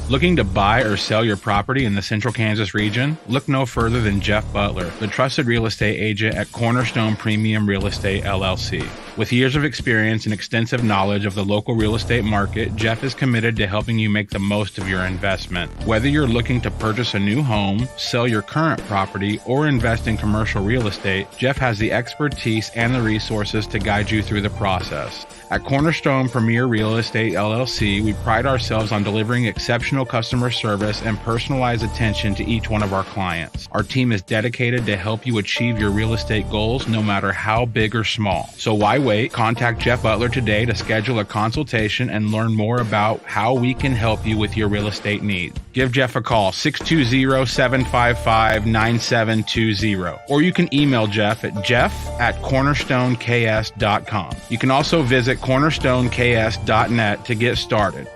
Looking to buy or sell your property in the Central Kansas region? Look no further than Jeff Butler, the trusted real estate agent at Cornerstone Premium Real Estate LLC. With years of experience and extensive knowledge of the local real estate market, Jeff is committed to helping you make the most of your investment. Whether you're looking to purchase a new home, sell your current property, or invest in commercial real estate, Jeff has the expertise and the resources to guide you through the process. At Cornerstone Premier Real Estate LLC, we pride ourselves on delivering exceptional customer service and personalized attention to each one of our clients. Our team is dedicated to help you achieve your real estate goals, no matter how big or small. So why wait? Contact Jeff Butler today to schedule a consultation and learn more about how we can help you with your real estate needs. Give Jeff a call, 620-755-9720. Or you can email Jeff at jeff@cornerstoneks.com. You can also visit cornerstoneks.net to get started.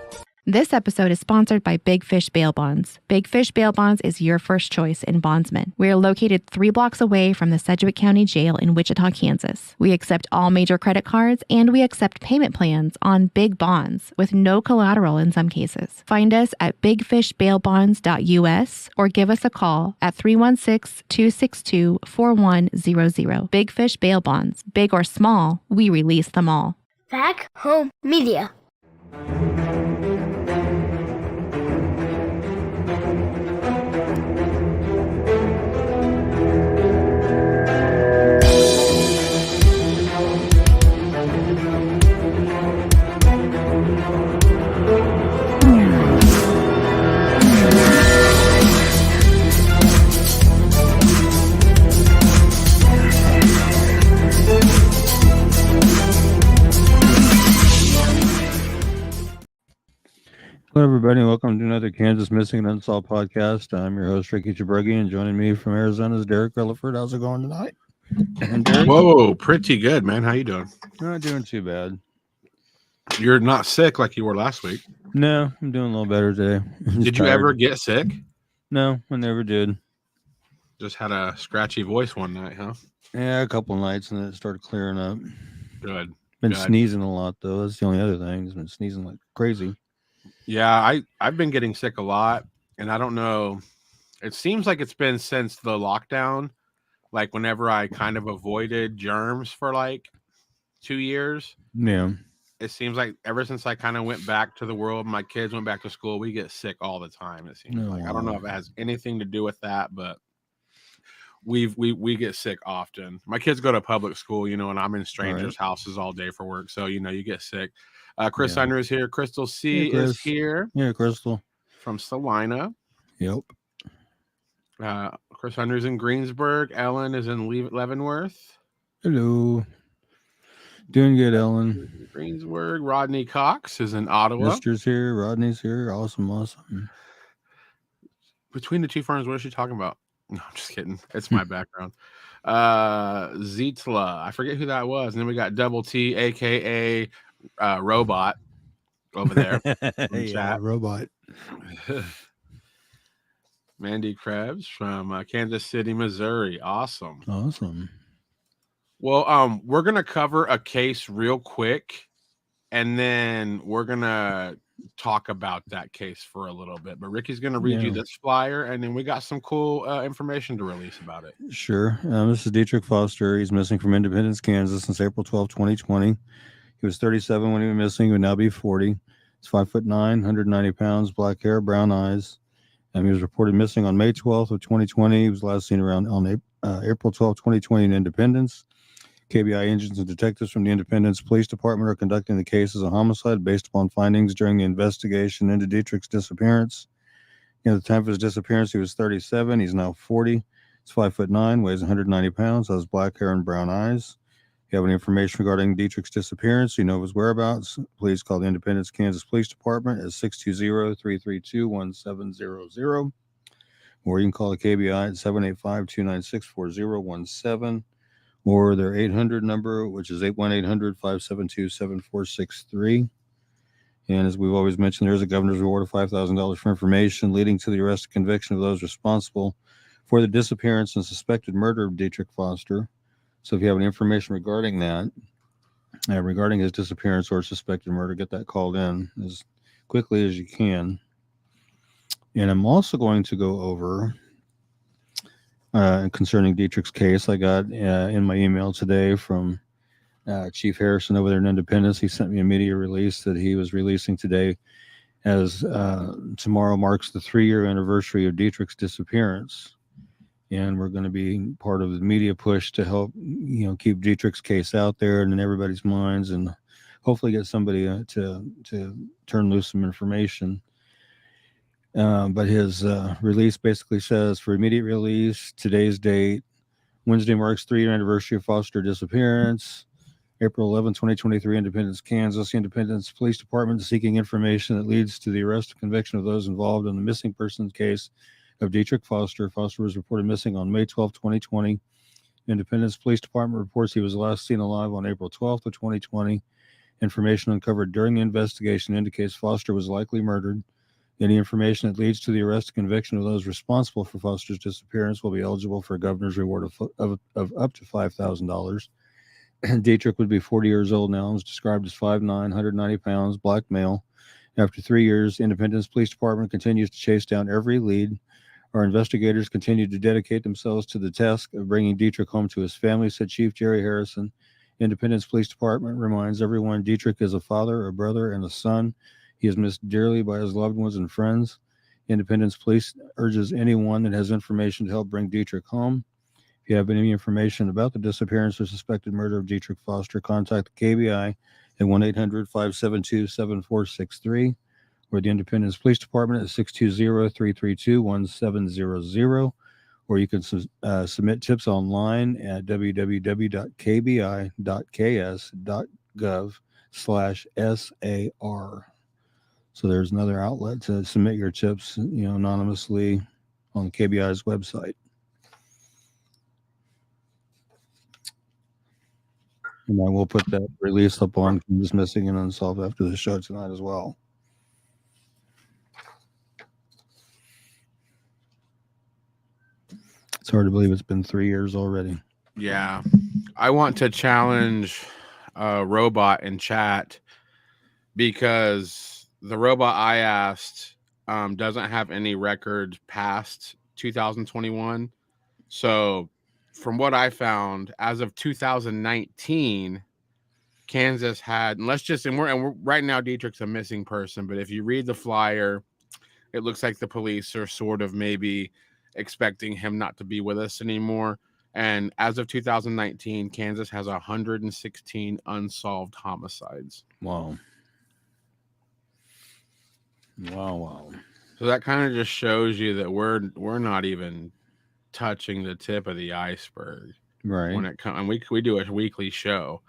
This episode is sponsored by Big Fish Bail Bonds. Big Fish Bail Bonds is your first choice in bondsmen. We are located 3 blocks away from the Sedgwick County Jail in Wichita, Kansas. We accept all major credit cards and we accept payment plans on big bonds with no collateral in some cases. Find us at bigfishbailbonds.us or give us a call at 316-262-4100. Big Fish Bail Bonds. Big or small, we release them all. Back Home Media. Hello, everybody. Welcome to another Kansas Missing and Unsolved podcast. I'm your host, Lakeysha, and joining me from Arizona is Derek Rutherford. How's it going tonight? Whoa, pretty good, man. How you doing? Not doing too bad. You're not sick like you were last week. No, I'm doing a little better today. Did you ever get sick? No, I never did. Just had a scratchy voice one night, huh? Yeah, a couple of nights, and then it started clearing up. Good. Been sneezing a lot, though. That's the only other thing. I've been sneezing like crazy. Yeah, I've been getting sick a lot, and I don't know. It seems like it's been since the lockdown, like whenever I kind of avoided germs for like 2 years. Yeah. It seems like ever since I kind of went back to the world, my kids went back to school, we get sick all the time. It seems like. I don't know if it has anything to do with that, but we get sick often. My kids go to public school, and I'm in strangers' houses all day for work. So, you get sick. Chris Under is here. Crystal C is here. Yeah, Crystal. From Salina. Yep. Chris Under is in Greensburg. Ellen is in Leavenworth. Hello. Doing good, Ellen. Greensburg. Rodney Cox is in Ottawa. Mister's here. Rodney's here. Awesome. Between the two firms, what is she talking about? No, I'm just kidding. It's my background. Zitla. I forget who that was. And then we got Double T, a.k.a. Robot over there. Yeah, Robot. Mandy Krebs from Kansas City, Missouri. Awesome. Well, we're going to cover a case real quick, and then we're going to talk about that case for a little bit. But Ricky's going to read you this flyer, and then we got some cool information to release about it. Sure. This is Dietrich Foster. He's missing from Independence, Kansas since April 12, 2020. He was 37 when he was missing. He would now be 40. He's 5'9", 190 pounds, black hair, brown eyes. He was reported missing on May 12th of 2020. He was last seen around on April 12, 2020 in Independence. KBI agents and detectives from the Independence Police Department are conducting the case as a homicide based upon findings during the investigation into Dietrich's disappearance. At the time of his disappearance, he was 37. He's now 40. He's 5'9", weighs 190 pounds, has black hair and brown eyes. If you have any information regarding Dietrich's disappearance, you know his whereabouts, please call the Independence, Kansas Police Department at 620-332-1700. Or you can call the KBI at 785-296-4017. Or their 800 number, which is 81800-572-7463. And as we've always mentioned, there is a governor's reward of $5,000 for information leading to the arrest and conviction of those responsible for the disappearance and suspected murder of Dietrich Foster. So if you have any information regarding that, regarding his disappearance or suspected murder, get that called in as quickly as you can. And I'm also going to go over concerning Dietrich's case. I got in my email today from Chief Harrison over there in Independence. He sent me a media release that he was releasing today, as tomorrow marks the 3-year anniversary of Dietrich's disappearance. And we're going to be part of the media push to help, keep Dietrich's case out there and in everybody's minds, and hopefully get somebody to turn loose some information. But his release basically says, for immediate release, today's date, Wednesday marks 3-year anniversary of Foster disappearance. April 11, 2023, Independence, Kansas. Independence Police Department is seeking information that leads to the arrest and conviction of those involved in the missing persons case of Dietrich Foster. Foster was reported missing on May 12, 2020. Independence Police Department reports he was last seen alive on April 12th of 2020. Information uncovered during the investigation indicates Foster was likely murdered. Any information that leads to the arrest and conviction of those responsible for Foster's disappearance will be eligible for a governor's reward of up to $5,000. Dietrich would be 40 years old now. Was described as 5'9", 190 pounds, black male. After 3 years, the Independence Police Department continues to chase down every lead. Our investigators continue to dedicate themselves to the task of bringing Dietrich home to his family, said Chief Jerry Harrison. Independence Police Department reminds everyone Dietrich is a father, a brother, and a son. He is missed dearly by his loved ones and friends. Independence Police urges anyone that has information to help bring Dietrich home. If you have any information about the disappearance or suspected murder of Dietrich Foster, contact the KBI at 1-800-572-7463 or the Independence Police Department at 620-332-1700. Or you can submit tips online at www.kbi.ks.gov/SAR. So there's another outlet to submit your tips, anonymously on KBI's website. And I will put that release up on Kansas Missing and Unsolved after the show tonight as well. It's hard to believe it's been 3 years already. Yeah. I want to challenge a robot in chat, because the robot I asked doesn't have any records past 2021. So from what I found, as of 2019, Kansas had, and we're right now, Dietrich's a missing person, but if you read the flyer, it looks like the police are sort of maybe expecting him not to be with us anymore. And as of 2019, Kansas has 116 unsolved homicides. Wow. Wow. So that kind of just shows you that we're not even touching the tip of the iceberg. Right. When it comes, and we do a weekly show,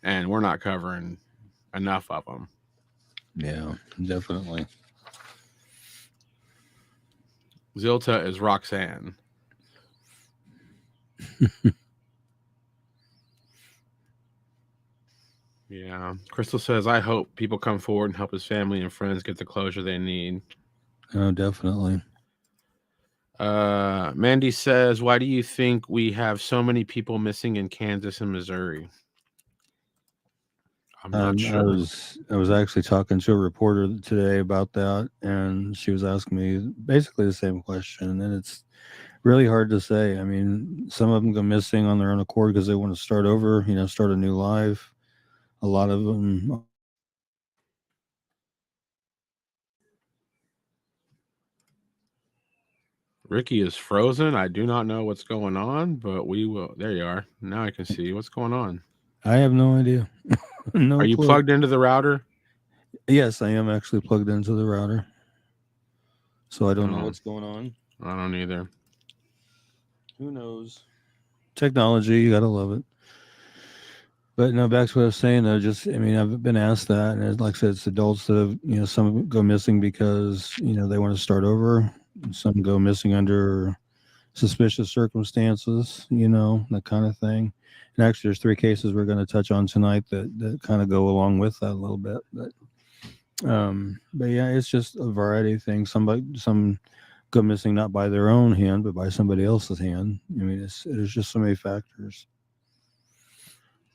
and we're not covering enough of them. Yeah, definitely. Zilta is Roxanne. Yeah. Crystal says, I hope people come forward and help his family and friends get the closure they need. Oh, definitely. Mandy says, why do you think we have so many people missing in Kansas and Missouri? I'm not sure. I was actually talking to a reporter today about that, and she was asking me basically the same question, and it's really hard to say. I mean, some of them go missing on their own accord because they want to start over, start a new life. A lot of them. Ricky is frozen. I do not know what's going on, but we will. There you are. Now I can see what's going on. I have no idea. No Are you clue. plugged into the router? Yes, I am actually plugged into the router. So I don't know what's going on. I don't either. Who knows? Technology, you gotta love it. But no, back to what I was saying though, I've been asked that, and like I said, it's adults that have, some go missing because, they want to start over. Some go missing under suspicious circumstances, that kind of thing. And actually, there's 3 cases we're going to touch on tonight that kind of go along with that a little bit. But yeah, it's just a variety of things. Some go missing not by their own hand, but by somebody else's hand. I mean, there's just so many factors.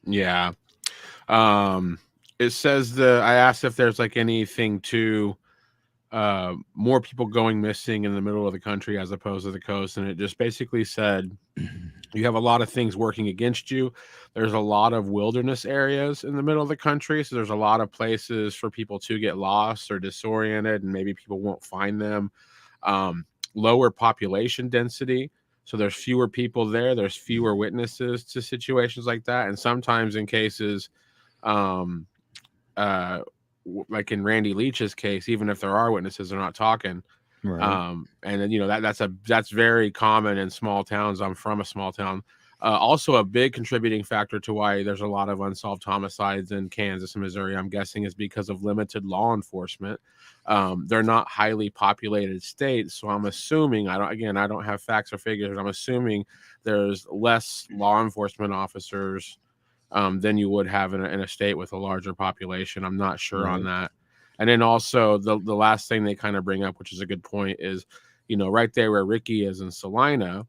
Yeah. It says I asked if there's like anything to more people going missing in the middle of the country as opposed to the coast. And it just basically said you have a lot of things working against you. There's a lot of wilderness areas in the middle of the country. So there's a lot of places for people to get lost or disoriented, and maybe people won't find them. Lower population density. So there's fewer people there. There's fewer witnesses to situations like that. And sometimes in cases, like in Randy Leach's case, even if there are witnesses, they're not talking. Right. And then, that's very common in small towns. I'm from a small town. Also, a big contributing factor to why there's a lot of unsolved homicides in Kansas and Missouri, I'm guessing, is because of limited law enforcement. They're not highly populated states, so I'm assuming I don't have facts or figures. I'm assuming there's less law enforcement officers than you would have in a state with a larger population. I'm not sure on that. And then also the last thing they kind of bring up, which is a good point, is, right there where Ricky is in Salina,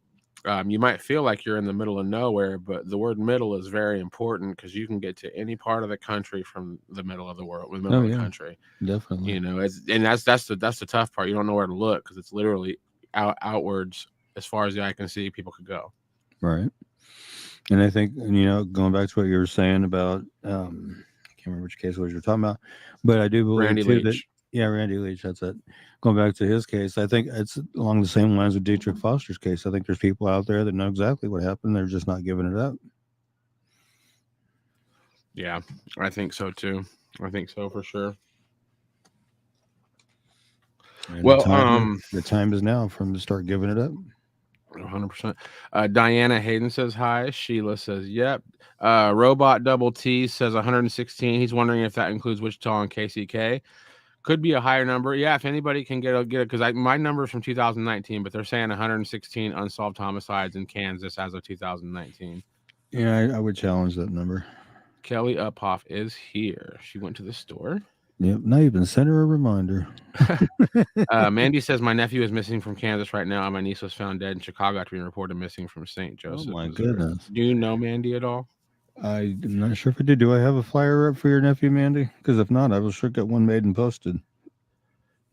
you might feel like you're in the middle of nowhere, but the word middle is very important because you can get to any part of the country from the middle of the world, the middle of the country. Definitely. That's the tough part. You don't know where to look because it's literally outwards as far as the eye can see. People could go. Right. And I think, going back to what you were saying about, I can't remember which case it was you're talking about, but I do believe Randy too Leach. Randy Leach, that's it. Going back to his case, I think it's along the same lines with Dietrich Foster's case. I think there's people out there that know exactly what happened. They're just not giving it up. Yeah, I think so too. I think so for sure. And the time is now for them to start giving it up. 100%. Diana Hayden says hi. Sheila says yep. Robot Double T says 116. He's wondering if that includes Wichita and KCK. Could be a higher number. Yeah, if anybody can get it, because my number is from 2019, but they're saying 116 unsolved homicides in Kansas as of 2019. Yeah, I would challenge that number. Kelly Uphoff is here. She went to the store. Yep, not even sent her a reminder. Mandy says my nephew is missing from Kansas right now, and my niece was found dead in Chicago after being reported missing from St. Joseph. Oh my Missouri. goodness! Do you know Mandy at all? I'm not sure if I did. Do I have a flyer up for your nephew, Mandy? Because if not, I will sure get one made and posted.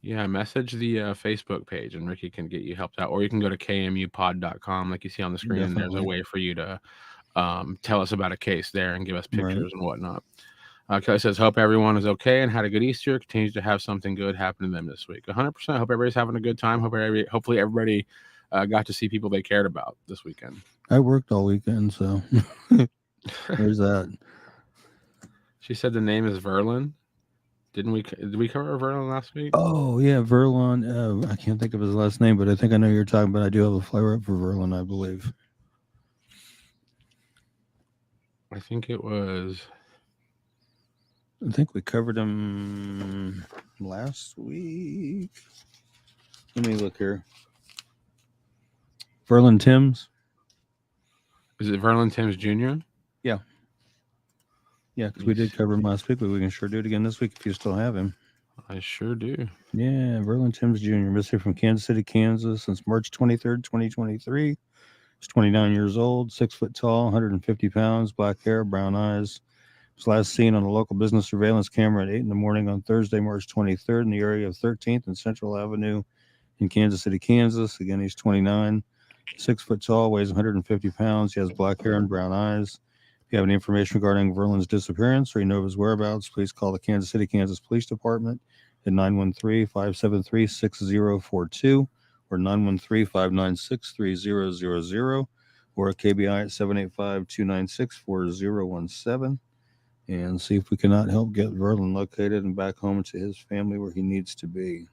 Yeah, message the Facebook page, and Ricky can get you helped out, or you can go to kmupod.com, like you see on the screen. And there's a way for you to tell us about a case there and give us pictures and whatnot. Kelly says, hope everyone is okay and had a good Easter. Continues to have something good happen to them this week. 100%. Hope everybody's having a good time. Hopefully everybody got to see people they cared about this weekend. I worked all weekend, so there's that. She said the name is Verlin. Did we cover Verlin last week? Oh yeah, Verlon. I can't think of his last name, but I think I know who you're talking about. I do have a flyer up for Verlon, I believe. I think it was. I think we covered him last week. Let me look here. Verlon Timms. Is it Verlon Timms Jr.? Yeah. Yeah, because we did cover him last week, but we can sure do it again this week if you still have him. I sure do. Yeah, Verlon Timms Jr., missing from Kansas City, Kansas since March 23rd, 2023. He's 29 years old, 6 foot tall, 150 pounds, black hair, brown eyes. Was last seen on a local business surveillance camera at 8 in the morning on Thursday, March 23rd in the area of 13th and Central Avenue in Kansas City, Kansas. Again, he's 29, 6 foot tall, weighs 150 pounds. He has black hair and brown eyes. If you have any information regarding Verlon's disappearance or you know of his whereabouts, please call the Kansas City, Kansas Police Department at 913-573-6042 or 913-596-3000 or at KBI at 785-296-4017. And see if we cannot help get Verlon located and back home to his family where he needs to be.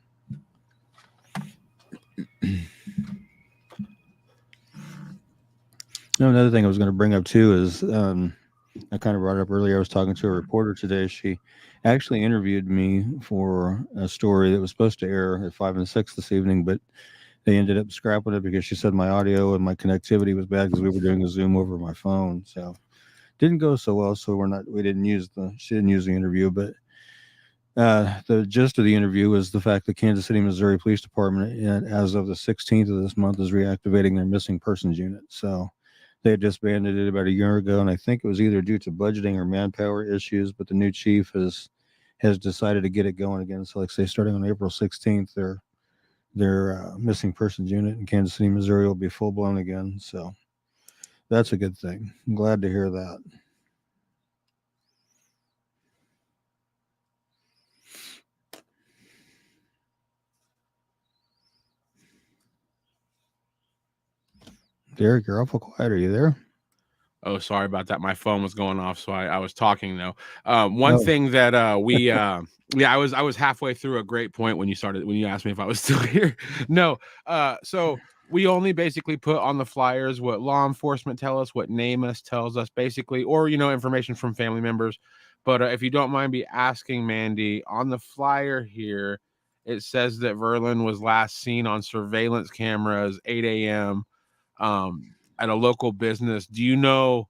Another thing I was going to bring up too is I kind of brought it up earlier. I was talking to a reporter today. She actually interviewed me for a story that was supposed to air at 5 and 6 this evening, but they ended up scrapping it because she said my audio and my connectivity was bad because we were doing a Zoom over my phone. So didn't go so well. So she didn't use the interview, but the gist of the interview was the fact that Kansas City, Missouri Police Department, as of the 16th of this month, is reactivating their missing persons unit. So they had disbanded it about a year ago, and I think it was either due to budgeting or manpower issues, but the new chief has has decided to get it going again. So, like say, starting on April 16th, their missing persons unit in Kansas City, Missouri, will be full blown again. So that's a good thing. I'm glad to hear that. Derek, you're awful quiet. Are you there? Oh, sorry about that. My phone was going off, so I was talking though. One thing that I was halfway through a great point when you asked me if I was still here. No, so we only basically put on the flyers what law enforcement tell us, what NamUs tells us, basically, or information from family members. But if you don't mind me asking, Mandy, on the flyer here, it says that Verlin was last seen on surveillance cameras 8 a.m. At a local business. Do you know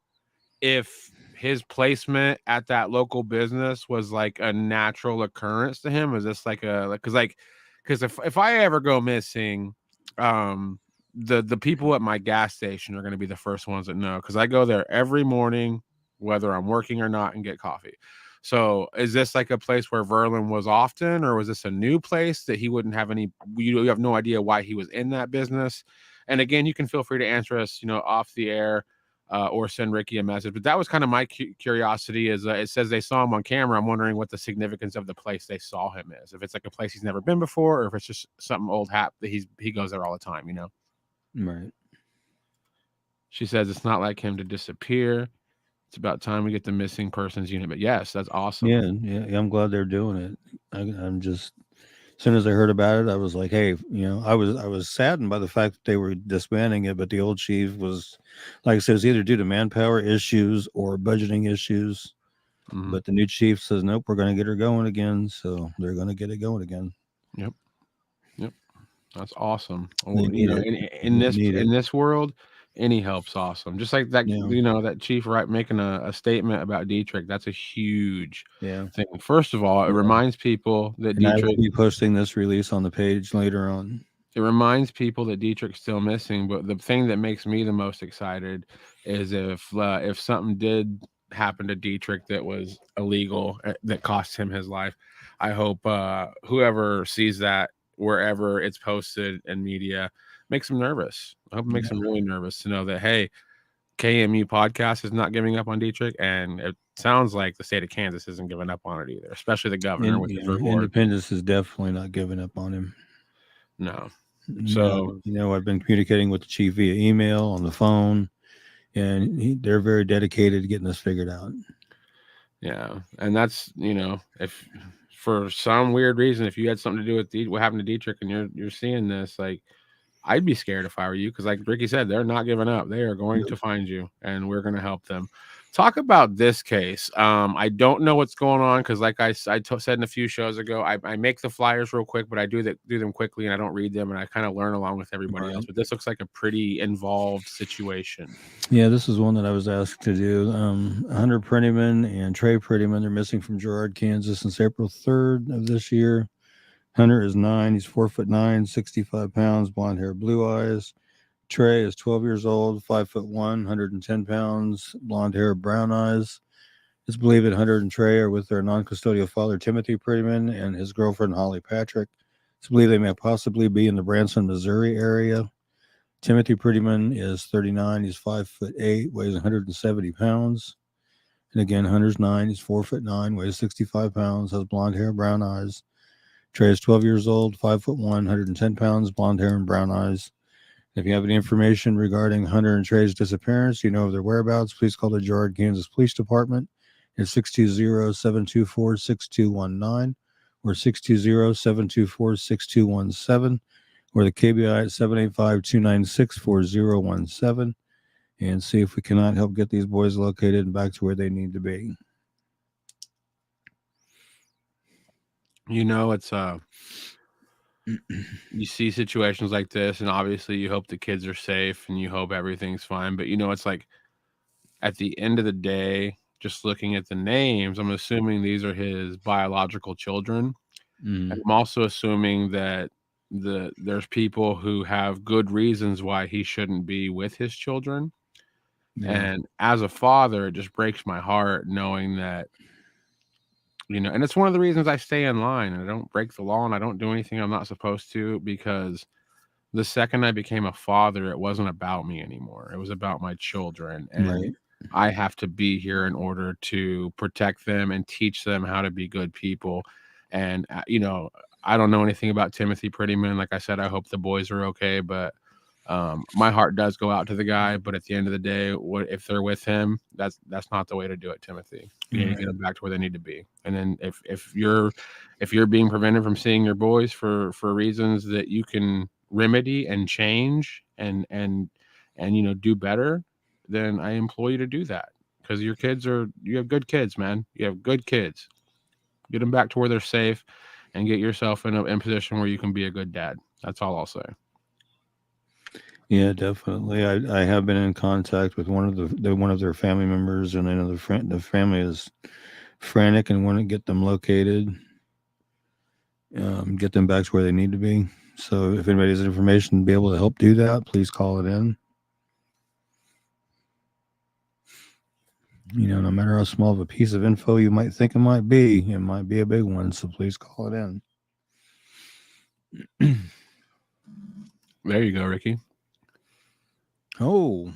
if his placement at that local business was like a natural occurrence to him? Is this like because if I ever go missing, the people at my gas station are going to be the first ones that know, because I go there every morning, whether I'm working or not, and get coffee. So is this like a place where Verlin was often, or was this a new place that he wouldn't have any, you have no idea why he was in that business? And again, you can feel free to answer us, off the air, or send Ricky a message. But that was kind of my curiosity. Is it says they saw him on camera. I'm wondering what the significance of the place they saw him is. If it's like a place he's never been before, or if it's just something old hat that he goes there all the time. Right. She says it's not like him to disappear. It's about time we get the missing persons unit. But yes, that's awesome. Yeah. I'm glad they're doing it. I'm just, as soon as I heard about it, I was like, hey, I was saddened by the fact that they were disbanding it, but the old chief was, like I said, it was either due to manpower issues or budgeting issues. Mm-hmm. But the new chief says, nope, we're going to get her going again. So they're going to get it going again. Yep. That's awesome. In this world, any help's awesome. Just like that, that chief making a statement about Dietrich. That's a huge thing. First of all, it reminds people that Dietrich. I will be posting this release on the page later on. It reminds people that Dietrich's still missing. But the thing that makes me the most excited is if something did happen to Dietrich that was illegal, that cost him his life. I hope whoever sees that, wherever it's posted in media, makes them nervous. I hope it makes them really nervous to know that, hey, KMU podcast is not giving up on Dietrich, and it sounds like the state of Kansas isn't giving up on it either, especially the governor with his reward. Independence is definitely not giving up on him. No. So I've been communicating with the chief via email, on the phone, and they're very dedicated to getting this figured out. Yeah, and that's if for some weird reason, if you had something to do with what happened to Dietrich, and you're seeing this, like, I'd be scared if I were you, because like Ricky said, they're not giving up. They are going to find you, and we're going to help them. Talk about this case. I don't know what's going on, because like I said in a few shows ago, I make the flyers real quick, but I do them quickly, and I don't read them, and I kind of learn along with everybody else. But this looks like a pretty involved situation. Yeah, this is one that I was asked to do. Hunter Prettyman and Trey Prettyman, they're missing from Girard, Kansas since April 3rd of this year. Hunter is 9. He's 4'9", 65 pounds, blonde hair, blue eyes. Trey is 12 years old, 5'1", 110 pounds, blonde hair, brown eyes. It's believed that Hunter and Trey are with their non-custodial father, Timothy Prettyman, and his girlfriend, Holly Patrick. It's believed they may possibly be in the Branson, Missouri area. Timothy Prettyman is 39. He's 5'8", weighs 170 pounds. And again, Hunter's 9. He's 4'9", weighs 65 pounds, has blonde hair, brown eyes. Trey is 12 years old, 5'1", 110 pounds, blonde hair and brown eyes. If you have any information regarding Hunter and Trey's disappearance, of their whereabouts, please call the Girard, Kansas Police Department at 620-724-6219 or 620-724-6217 or the KBI at 785-296-4017, and see if we cannot help get these boys located and back to where they need to be. It's you see situations like this, and obviously you hope the kids are safe and you hope everything's fine, but it's like, at the end of the day, just looking at the names, I'm assuming these are his biological children. And I'm also assuming that there's people who have good reasons why he shouldn't be with his children. And as a father, it just breaks my heart knowing that And it's one of the reasons I stay in line and I don't break the law and I don't do anything I'm not supposed to, because the second I became a father, it wasn't about me anymore. It was about my children. And Right. I have to be here in order to protect them and teach them how to be good people. And, I don't know anything about Timothy Prettyman. Like I said, I hope the boys are okay, but my heart does go out to the guy. But at the end of the day, if they're with him, that's not the way to do it, Timothy. You need to get them back to where they need to be. And then if you're being prevented from seeing your boys for reasons that you can remedy and change and do better, then I implore you to do that, because you have good kids, man. You have good kids. Get them back to where they're safe and get yourself in a position where you can be a good dad. That's all I'll say. Yeah, definitely. I have been in contact with one of their family members, and I know the family is frantic and want to get them located, get them back to where they need to be. So if anybody has information to be able to help do that, please call it in. No matter how small of a piece of info you might think it might be a big one. So please call it in. There you go, Ricky. Oh,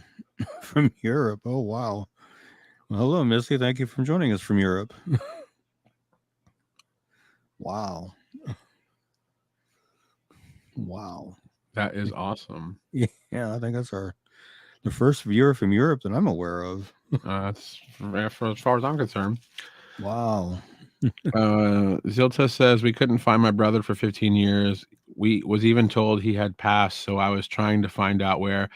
from Europe. Oh, wow. Well, hello, Missy. Thank you for joining us from Europe. Wow. Wow. That is awesome. Yeah, I think that's the first viewer from Europe that I'm aware of. That's for as far as I'm concerned. Wow. Zilta says, we couldn't find my brother for 15 years. We was even told he had passed, so I was trying to find out where.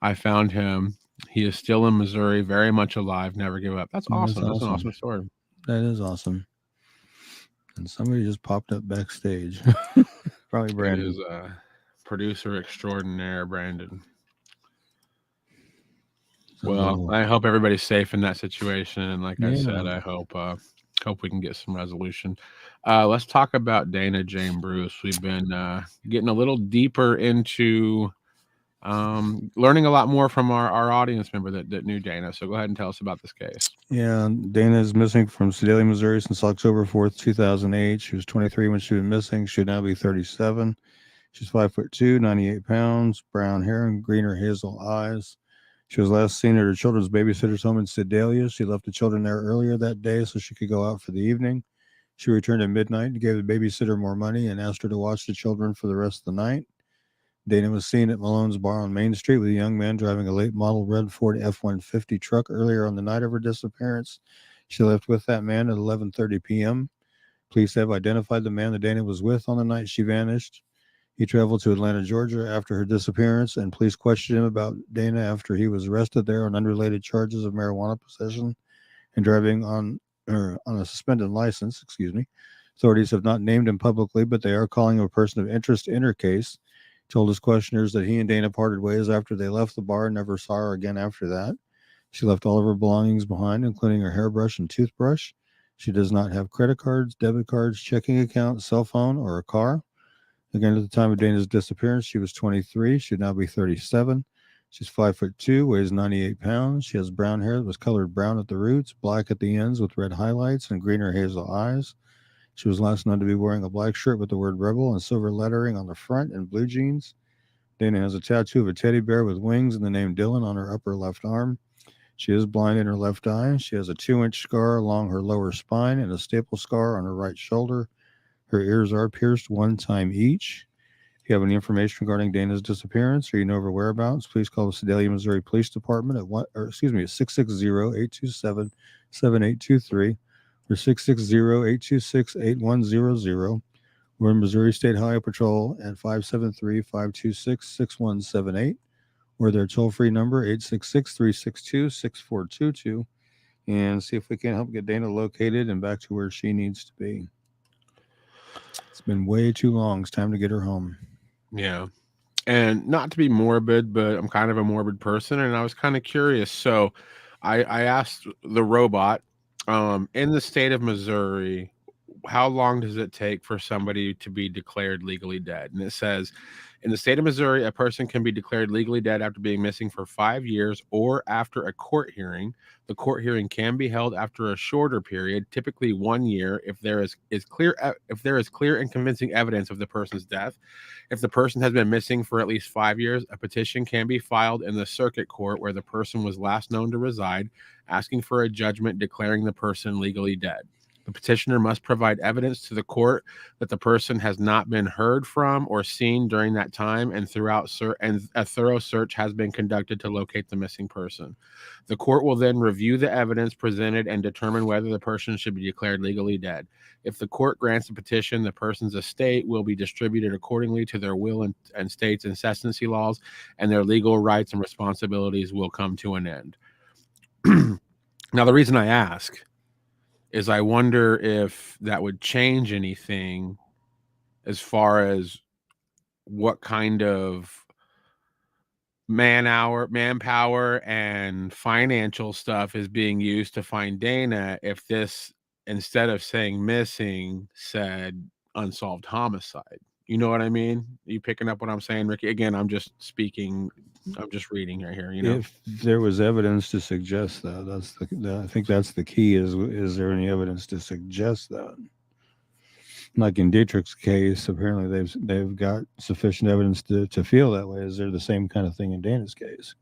I found him. He is still in Missouri, very much alive. Never give up. That's awesome. That's an awesome story. That is awesome. And somebody just popped up backstage. Probably Brandon. It is producer extraordinaire, Brandon. Well, I hope everybody's safe in that situation. And like I said, I hope we can get some resolution. Let's talk about Dana Jane Bruce. We've been getting a little deeper into learning a lot more from our audience member that knew Dana. So go ahead and tell us about this case. Yeah, Dana is missing from Sedalia, Missouri since October 4th, 2008. She was 23 when she was missing. She would now be 37. She's 5'2", 98 pounds, brown hair and green or hazel eyes. She was last seen at her children's babysitter's home in Sedalia. She left the children there earlier that day so she could go out for the evening. She returned at midnight and gave the babysitter more money and asked her to watch the children for the rest of the night. Dana was seen at Malone's Bar on Main Street with a young man driving a late model red Ford F-150 truck earlier on the night of her disappearance. She left with that man at 11:30 p.m. Police have identified the man that Dana was with on the night she vanished. He traveled to Atlanta, Georgia after her disappearance, and police questioned him about Dana after he was arrested there on unrelated charges of marijuana possession and driving on a suspended license. Authorities have not named him publicly, but they are calling him a person of interest in her case. Told his questioners that he and Dana parted ways after they left the bar and never saw her again after that. She left all of her belongings behind, including her hairbrush and toothbrush. She does not have credit cards, debit cards, checking account, cell phone, or a car. Again, at the time of Dana's disappearance, she was 23. She would now be 37. She's 5'2", weighs 98 pounds. She has brown hair that was colored brown at the roots, black at the ends with red highlights, and green or hazel eyes. She was last known to be wearing a black shirt with the word Rebel and silver lettering on the front and blue jeans. Dana has a tattoo of a teddy bear with wings and the name Dylan on her upper left arm. She is blind in her left eye. She has a 2-inch scar along her lower spine and a staple scar on her right shoulder. Her ears are pierced 1 time each. If you have any information regarding Dana's disappearance or you know of her whereabouts, please call the Sedalia, Missouri Police Department at 660-827-7823 or 660-826-8100. We're in Missouri State Highway Patrol at 573-526-6178 or their toll-free number 866-362-6422 and see if we can help get Dana located and back to where she needs to be. It's been way too long. It's time to get her home. Yeah. And not to be morbid, but I'm kind of a morbid person, and I was kind of curious. So I asked the robot, in the state of Missouri, how long does it take for somebody to be declared legally dead? And it says, in the state of Missouri, a person can be declared legally dead after being missing for 5 years or after a court hearing. The court hearing can be held after a shorter period, typically 1 year, if there is clear and convincing evidence of the person's death. If the person has been missing for at least 5 years, a petition can be filed in the circuit court where the person was last known to reside, asking for a judgment declaring the person legally dead. The petitioner must provide evidence to the court that the person has not been heard from or seen during that time, and a thorough search has been conducted to locate the missing person. The court will then review the evidence presented and determine whether the person should be declared legally dead. If the court grants the petition, the person's estate will be distributed accordingly to their will and state's incessancy laws, and their legal rights and responsibilities will come to an end. Now, the reason I ask is I wonder if that would change anything as far as what kind of manpower and financial stuff is being used to find Dana, if this, instead of saying missing, said unsolved homicide. You know what I mean? Are you picking up what I'm saying, Ricky? Again, I'm just speaking. I'm just reading right here. You know, if there was evidence to suggest that, I think that's the key. Is there any evidence to suggest that? Like in Dietrich's case, apparently they've got sufficient evidence to feel that way. Is there the same kind of thing in Dana's case?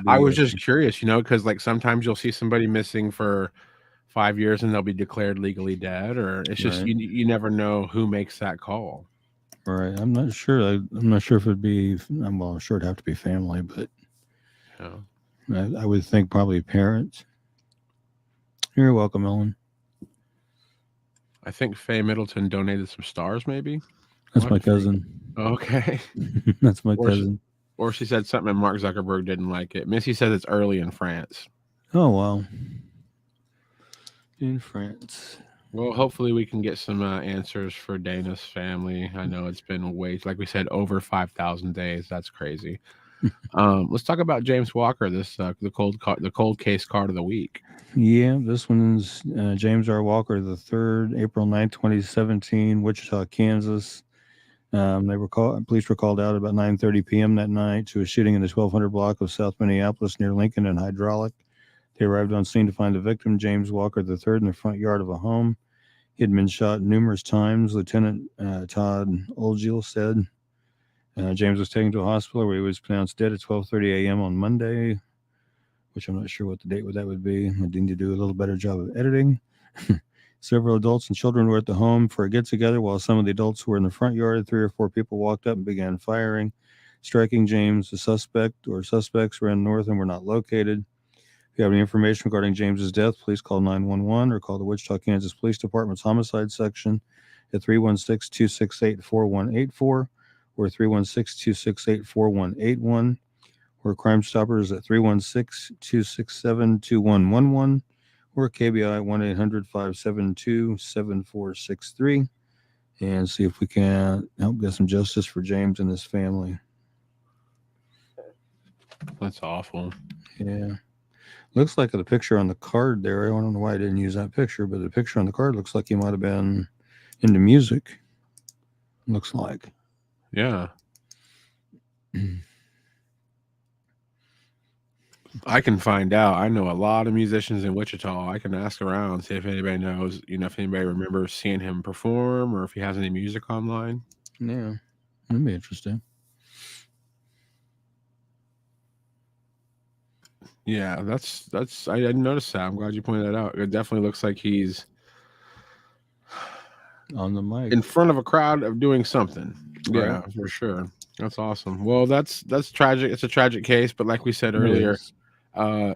I was just curious, you know, because like sometimes you'll see somebody missing for 5 years and they'll be declared legally dead, or it's just Right. you never know who makes that call. Right. I'm not sure. I'm not sure if it'd be. Well, I'm sure it'd have to be family, but Yeah. I would think probably parents. You're welcome, Ellen. I think Faye Middleton donated some stars, maybe. That's What? my cousin. Okay. That's my Or she- cousin. Or she said something and Mark Zuckerberg didn't like it. Missy says it's early in France. Oh, wow. In France. Well, hopefully we can get some answers for Dana's family. I know it's been like we said, over 5,000 days. That's crazy. Let's talk about James Walker. This the cold case card of the week. Yeah, this one's James R. Walker III, April 9th, 2017, Wichita, Kansas. Police were called out about 9:30 p.m. that night to a shooting in the 1200 block of South Minneapolis near Lincoln and Hydraulic. They arrived on scene to find the victim, James Walker III, in the front yard of a home. He had been shot numerous times, Lieutenant Todd Olgiel said. James was taken to a hospital where he was pronounced dead at 12:30 a.m. on Monday, which I'm not sure what the date that would be. I need to do a little better job of editing. Several adults and children were at the home for a get-together. While some of the adults were in the front yard, 3 or 4 people walked up and began firing, striking James. The suspect or suspects ran north and were not located. If you have any information regarding James's death, please call 911 or call the Wichita, Kansas Police Department's homicide section at 316-268-4184 or 316-268-4181, or Crime Stoppers at 316-267-2111, or KBI 1-800-572-7463, and see if we can help get some justice for James and his family. That's awful. Yeah. Looks like the picture on the card there, I don't know why I didn't use that picture, but the picture on the card looks like he might have been into music. Looks like. Yeah. I can find out. I know a lot of musicians in Wichita. I can ask around, see if anybody knows, if anybody remembers seeing him perform or if he has any music online. Yeah. That'd be interesting. Yeah, that's I didn't notice that. I'm glad you pointed that out. It definitely looks like he's on the mic in front of a crowd of doing something. Right. Yeah, for sure. That's awesome. Well, that's tragic. It's a tragic case, but like we said earlier,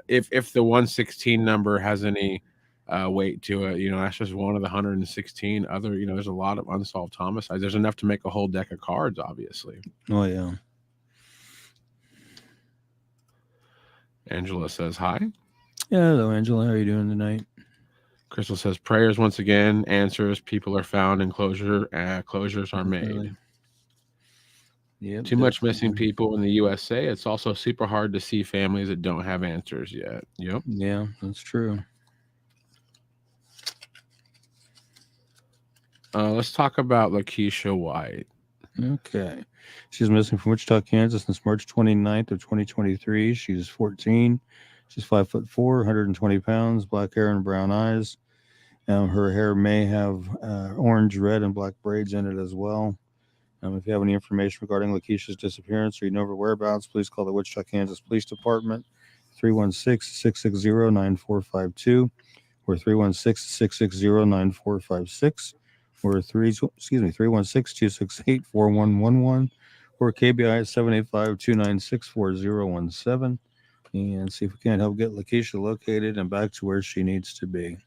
if the 116 number has any weight to it, that's just one of the 116 other, there's a lot of unsolved homicides. There's enough to make a whole deck of cards, obviously. Oh, yeah. Angela says hi. Yeah, hello, Angela. How are you doing tonight? Crystal says prayers once again, answers, people are found, and closures are made. Yep, Too much missing people in the USA. It's also super hard to see families that don't have answers yet. Yep. Yeah, that's true. Let's talk about Lakeysha White. Okay. She's missing from Wichita, Kansas since March 29th of 2023. She's 14. She's 5'4", 120 pounds, black hair and brown eyes. Her hair may have orange, red, and black braids in it as well. If you have any information regarding Lakeysha's disappearance or you know her whereabouts, please call the Wichita, Kansas Police Department, 316-660-9452 or 316-660-9456 or 316-268-4111 or KBI at 785-296-4017 and see if we can't help get Lakeysha located and back to where she needs to be.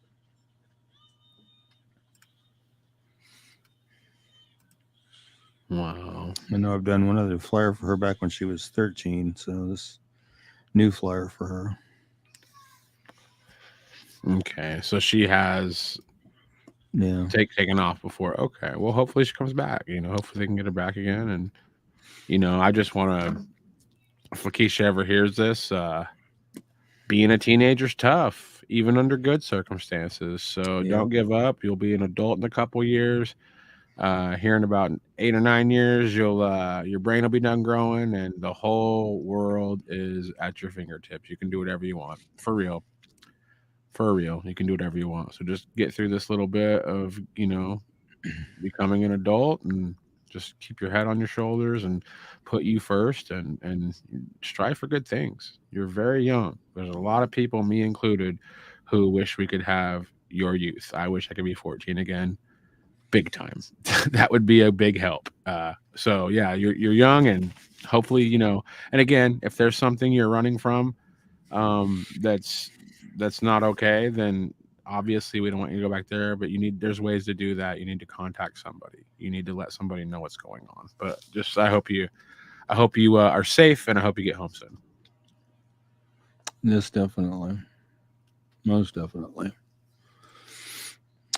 Wow. I know I've done one other flyer for her back when she was 13, so this new flyer for her. Okay, so she has taken off before. Okay, well, hopefully she comes back. Hopefully they can get her back again. And I just want to, if Lakeysha ever hears this, being a teenager's tough, even under good circumstances. So don't give up. You'll be an adult in a couple years. Here in about 8 or 9 years, your brain will be done growing, and the whole world is at your fingertips. You can do whatever you want, for real. For real, you can do whatever you want. So just get through this little bit of becoming an adult, and just keep your head on your shoulders and put you first, and strive for good things. You're very young. There's a lot of people, me included, who wish we could have your youth. I wish I could be 14 again. Big time. That would be a big help. So yeah, you're young, and hopefully, and again, if there's something you're running from, that's not okay, then obviously we don't want you to go back there, but there's ways to do that. You need to contact somebody. You need to let somebody know what's going on. But just, I hope you are safe, and I hope you get home soon. Yes, definitely. Most definitely.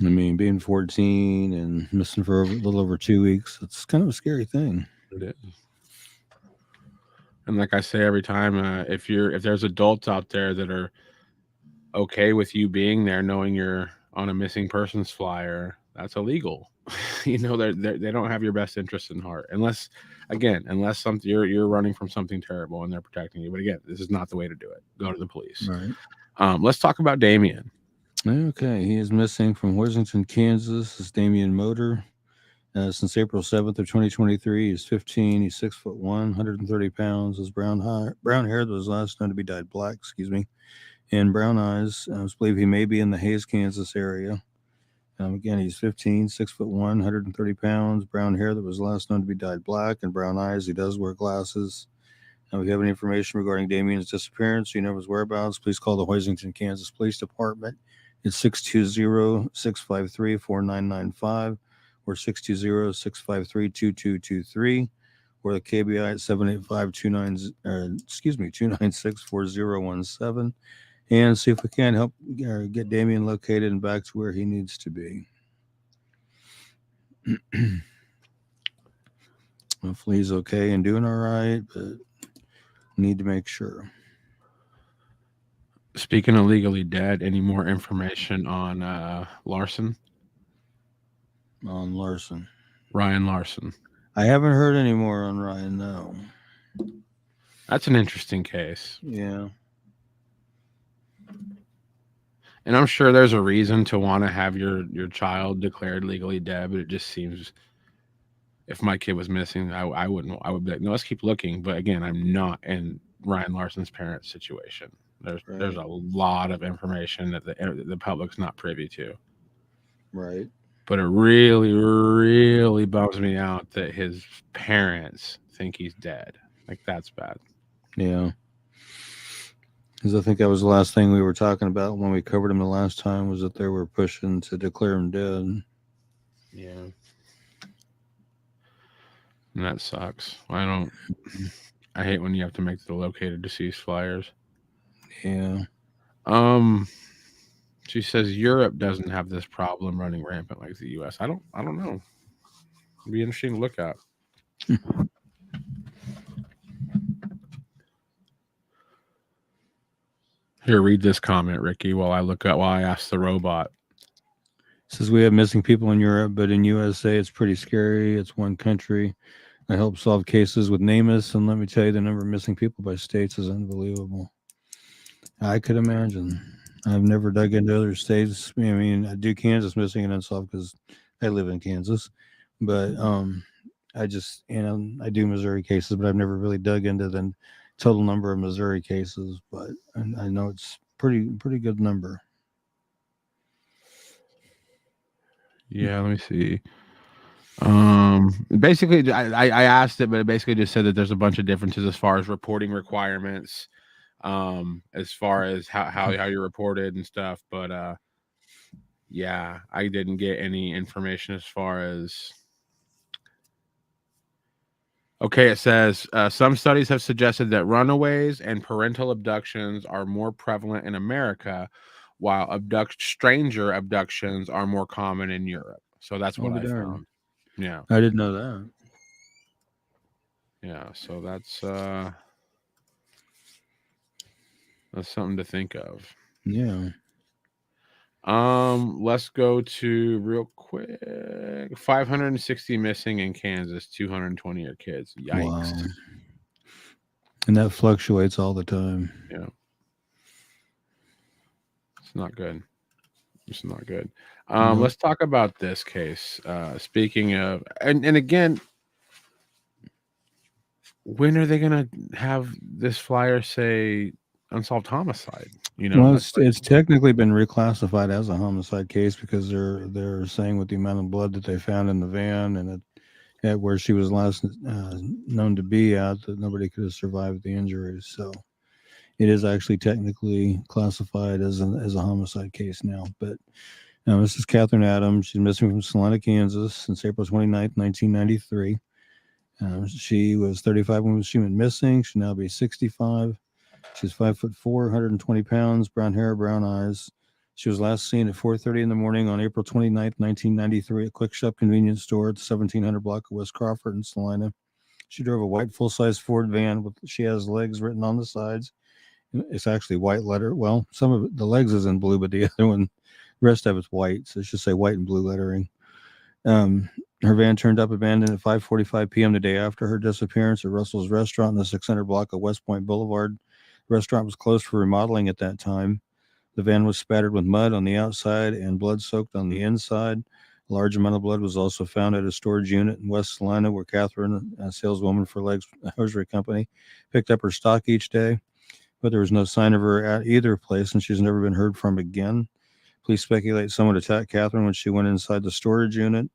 I mean, being 14 and missing for a little over 2 weeks, it's kind of a scary thing. It is. And like I say every time, if there's adults out there that are okay with you being there, knowing you're on a missing persons flyer, that's illegal. They don't have your best interest in heart, unless something you're running from something terrible and they're protecting you. But again, this is not the way to do it. Go to the police. Right. Let's talk about Damien. Okay, he is missing from Worthington, Kansas. This is Damien Motor. Since April 7th of 2023, he's 15. He's 6'1", 130 pounds. His brown hair that was last known to be dyed black, and brown eyes. I believe he may be in the Hayes, Kansas area. Again, he's 15, 6'1", 130 pounds, brown hair that was last known to be dyed black, and brown eyes. He does wear glasses. If you have any information regarding Damien's disappearance, or you know his whereabouts, please call the Worthington, Kansas Police Department. It's 620-653-4995 or 620-653-2223 or the KBI at 785-296-4017 and see if we can help get Damien located and back to where he needs to be. Hopefully he's okay and doing all right, but need to make sure. Speaking of legally dead, any more information on Larson? On Larson. Ryan Larson. I haven't heard any more on Ryan, no. That's an interesting case. Yeah. And I'm sure there's a reason to want to have your child declared legally dead, but it just seems, if my kid was missing, I would be like, no, let's keep looking. But again, I'm not in Ryan Larson's parents' situation. There's a lot of information that the public's not privy to. Right. But it really, really bums me out that his parents think he's dead. Like, that's bad. Yeah. Because I think that was the last thing we were talking about when we covered him the last time, was that they were pushing to declare him dead. Yeah. And that sucks. I hate when you have to make the located deceased flyers. Yeah. She says Europe doesn't have this problem running rampant like the US. I don't know. It'd be interesting to look at. Here, read this comment, Ricky, while I ask the robot. Says we have missing people in Europe, but in USA it's pretty scary. It's one country. I help solve cases with NamUs, and let me tell you, the number of missing people by states is unbelievable. I could imagine. I've never dug into other states. I mean, I do Kansas missing and unsolved because I live in Kansas, but I just I do Missouri cases, but I've never really dug into the total number of Missouri cases. But I know it's pretty good number. Yeah, let me see. Basically, I asked it, but it basically just said that there's a bunch of differences as far as reporting requirements, as far as how you're reported and stuff. But yeah, I didn't get any information as far as. Okay, it says some studies have suggested that runaways and parental abductions are more prevalent in America, while stranger abductions are more common in Europe. So that's what I'll be I darned. found. Yeah. I didn't know that. Yeah, so that's something to think of. Yeah. Let's go to real quick. 560 missing in Kansas, 220 are kids. Yikes. Wow. And that fluctuates all the time. Yeah. It's not good. It's not good. Let's talk about this case. Speaking of, and again, when are they gonna have this flyer say unsolved homicide? Well, it's technically been reclassified as a homicide case because they're saying with the amount of blood that they found in the van and at where she was last known to be at, that nobody could have survived the injuries. So it is actually technically classified as a homicide case now. But this is Catherine Adams. She's missing from Salina, Kansas since April 29th, 1993. She was 35 when she went missing. She'll now be 65. She's 5'4", 120 pounds, brown hair, brown eyes. She was last seen at 4:30 in the morning on April 29th, 1993 at Quick Shop convenience store at the 1700 block of West Crawford in Salina. She drove a white full-size Ford van. She has legs written on the sides. It's actually white letter. Well, some of the legs is in blue, but the other one, the rest of it's white. So it should say white and blue lettering. Her van turned up abandoned at 5:45 p.m. the day after her disappearance at Russell's Restaurant in the 600 block of West Point Boulevard. The restaurant was closed for remodeling at that time. The van was spattered with mud on the outside and blood soaked on the inside. A large amount of blood was also found at a storage unit in West Salina where Catherine, a saleswoman for Legs Hosiery Company, picked up her stock each day. But there was no sign of her at either place, and she's never been heard from again. Police speculate someone attacked Catherine when she went inside the storage unit.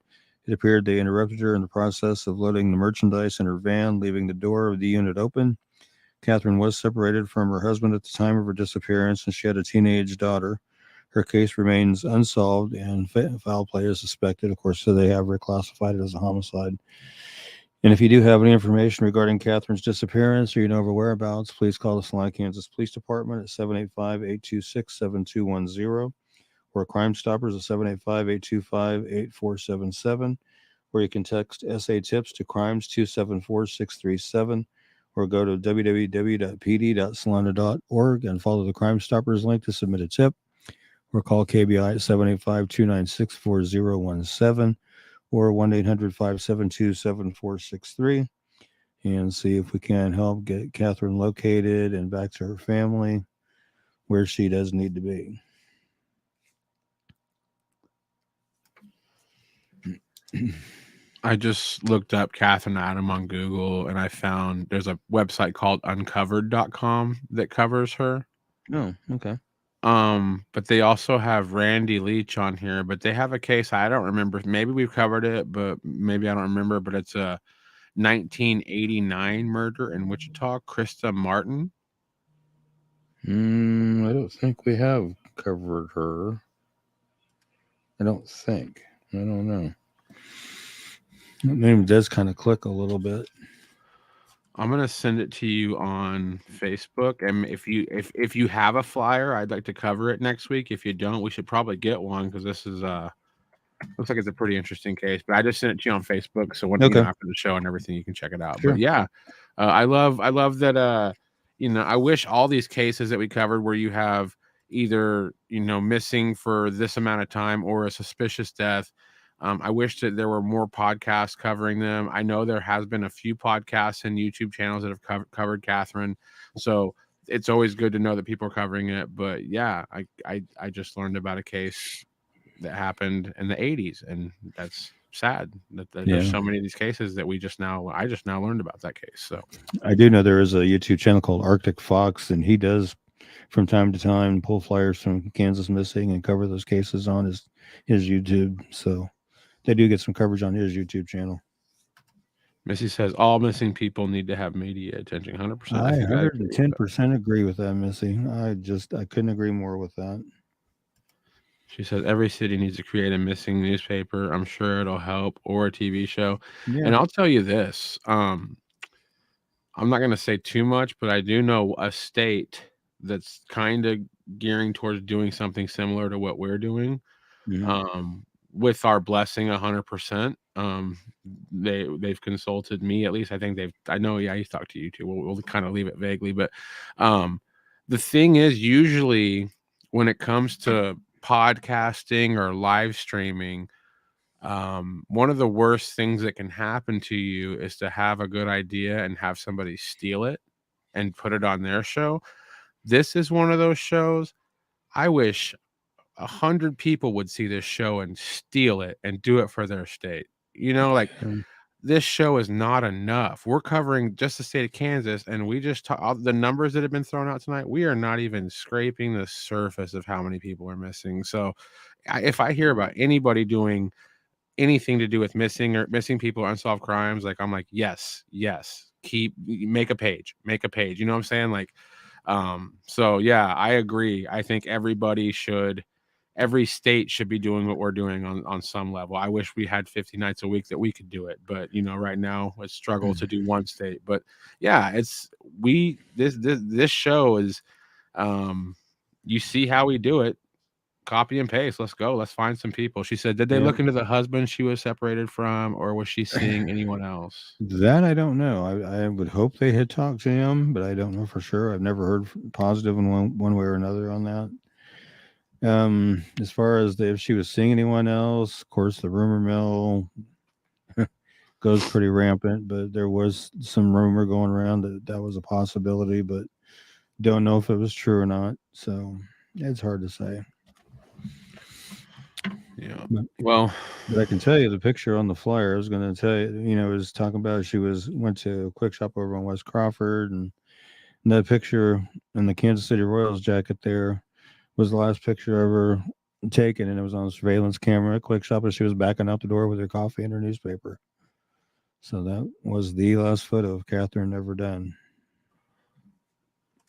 It appeared they interrupted her in the process of loading the merchandise in her van, leaving the door of the unit open. Catherine was separated from her husband at the time of her disappearance, and she had a teenage daughter. Her case remains unsolved, and foul play is suspected. Of course, so they have reclassified it as a homicide. And if you do have any information regarding Catherine's disappearance or you know of her whereabouts, please call the Salina, Kansas Police Department at 785-826-7210 or Crime Stoppers at 785-825-8477, or you can text SA Tips to Crimes 274-637, or go to www.pd.salina.org and follow the Crime Stoppers link to submit a tip, or call KBI at 785-296-4017 or 1-800-572-7463 and see if we can help get Catherine located and back to her family where she does need to be. I just looked up Catherine Adam on Google and I found there's a website called uncovered.com that covers her. Oh, okay. But they also have Randy Leach on here, but they have a case I don't remember. Maybe we've covered it, but maybe I don't remember. But it's a 1989 murder in Wichita, Krista Martin. I don't think we have covered her. I don't think. I don't know. That name does kind of click a little bit. I'm gonna send it to you on Facebook, and if you have a flyer, I'd like to cover it next week. If you don't, we should probably get one because this is looks like it's a pretty interesting case. But I just sent it to you on Facebook, so once after the show and everything, you can check it out. Sure. But yeah, I love that. I wish all these cases that we covered where you have either missing for this amount of time or a suspicious death. I wish that there were more podcasts covering them. I know there has been a few podcasts and YouTube channels that have covered Catherine, so it's always good to know that people are covering it. But yeah, I just learned about a case that happened in the 80s, and that's sad that there's so many of these cases that I just now learned about that case. So I do know there is a YouTube channel called Arctic Fox, and he does from time to time pull flyers from Kansas missing and cover those cases on his YouTube. So they do get some coverage on his YouTube channel. Missy says all missing people need to have media attention. 100%. I 110% agree with that, Missy. I couldn't agree more with that. She says every city needs to create a missing newspaper. I'm sure it'll help, or a TV show. Yeah. And I'll tell you this. I'm not going to say too much, but I do know a state that's kind of gearing towards doing something similar to what we're doing. Mm-hmm. With our blessing 100%. They've consulted me, at least. I know he's talked to you too. We'll kind of leave it vaguely, but the thing is, usually when it comes to podcasting or live streaming, one of the worst things that can happen to you is to have a good idea and have somebody steal it and put it on their show. This is one of those shows. I wish 100 people would see this show and steal it and do it for their state. This show is not enough. We're covering just the state of Kansas, and we just the numbers that have been thrown out tonight. We are not even scraping the surface of how many people are missing. So if I hear about anybody doing anything to do with missing people or unsolved crimes, I'm like, yes, make a page. You know what I'm saying? So yeah, I agree. I think every state should be doing what we're doing on some level. I wish we had 50 nights a week that we could do it, but right now it's struggle to do one state. But yeah, this show is, you see how we do it. Copy and paste. Let's go. Let's find some people. She said, did they look into the husband she was separated from, or was she seeing anyone else? That I don't know. I would hope they had talked to him, but I don't know for sure. I've never heard positive in one way or another on that. As far as if she was seeing anyone else, of course, the rumor mill goes pretty rampant, but there was some rumor going around that was a possibility, but don't know if it was true or not. So it's hard to say. Yeah. But I can tell you the picture on the flyer. I was going to tell you, it was talking about she went to a quick shop over on West Crawford, and that picture in the Kansas City Royals jacket there was the last picture ever taken, and it was on a surveillance camera at quick shop, and she was backing out the door with her coffee and her newspaper. So that was the last photo of Catherine ever done.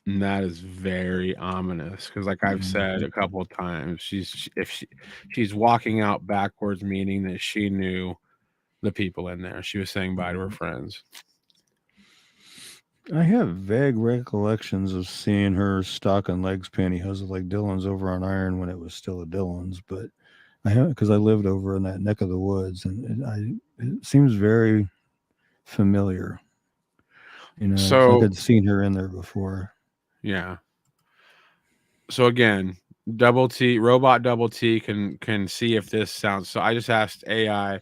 And that is very ominous because, like I've said a couple of times, she's walking out backwards, meaning that she knew the people in there. She was saying bye to her friends. I have vague recollections of seeing her stocking legs pantyhose like Dylan's over on Iron when it was still a Dylan's, but because I lived over in that neck of the woods, and it seems very familiar. So like I'd seen her in there before. Yeah. So again, robot double T can see if this sounds. So I just asked AI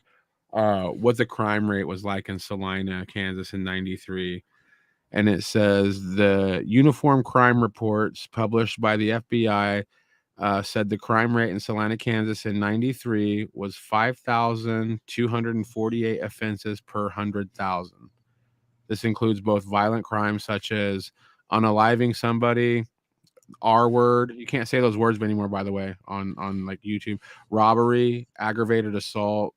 what the crime rate was like in Salina, Kansas in '93. And it says the Uniform Crime Reports published by the FBI said the crime rate in Salina, Kansas in '93 was 5,248 offenses per 100,000. This includes both violent crimes such as unaliving somebody, R-word. You can't say those words anymore, by the way, on like YouTube. Robbery, aggravated assault,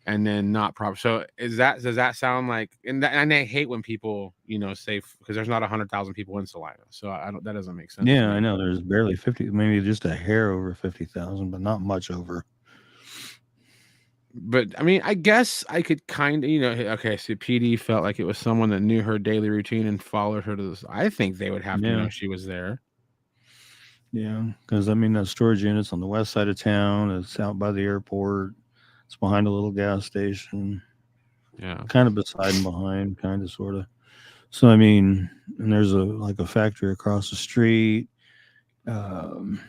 and then not proper. So does that sound like? And I hate when people say, because there's not 100,000 people in Salina, so that doesn't make sense. Yeah, I know there's barely 50, maybe just a hair over 50,000, but not much over. But I mean, I guess I could kind of, okay, so PD felt like it was someone that knew her daily routine and followed her to this. I think they would have to know she was there. Yeah, because I mean, that storage unit's on the west side of town. It's out by the airport. It's behind a little gas station. Yeah, kind of beside and behind, kind of, sort of. So I mean, and there's a factory across the street. Um,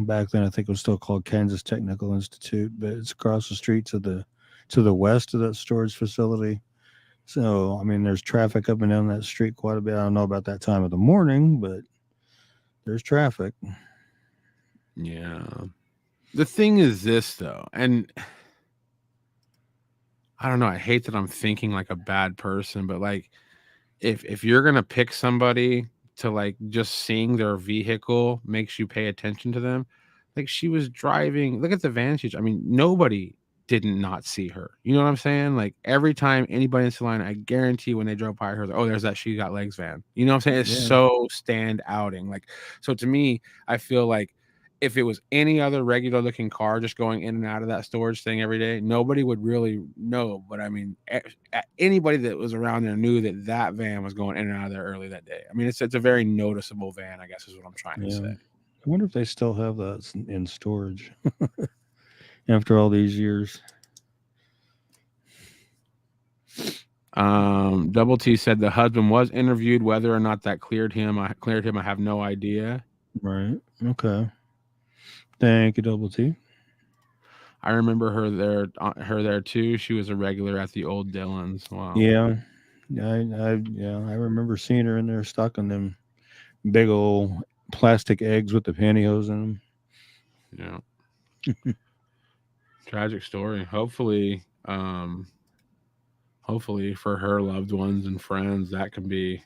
Back then, I think it was still called Kansas Technical Institute, but it's across the street to the west of that storage facility. So, I mean, there's traffic up and down that street quite a bit. I don't know about that time of the morning, but there's traffic. Yeah. The thing is this though, and I don't know, I hate that I'm thinking like a bad person, but like if you're gonna pick somebody to like just seeing their vehicle makes you pay attention to them, like she was driving. Look at the van I mean, nobody didn't not see her. You know what I'm saying? Like every time anybody in Salina, I guarantee when they drove by her, like, oh, there's that She Got Legs van. You know what I'm saying? It's Yeah. so stand outing. Like, so to me, I feel like if it was any other regular looking car just going in and out of that storage thing every day, nobody would really know. But I mean, anybody that was around there knew that that van was going in and out of there early that day. I mean, it's a very noticeable van, I guess is what I'm trying to Yeah. say. I wonder if they still have that in storage after all these years. Double T said the husband was interviewed. Whether or not that cleared him, I have no idea. Right. Okay. Thank you, Double T. I remember her there too. She was a regular at the old Dillons. Wow. Yeah. I remember seeing her in there stocking them big old plastic eggs with the pantyhose in them. Yeah. Tragic story. Hopefully for her loved ones and friends that can be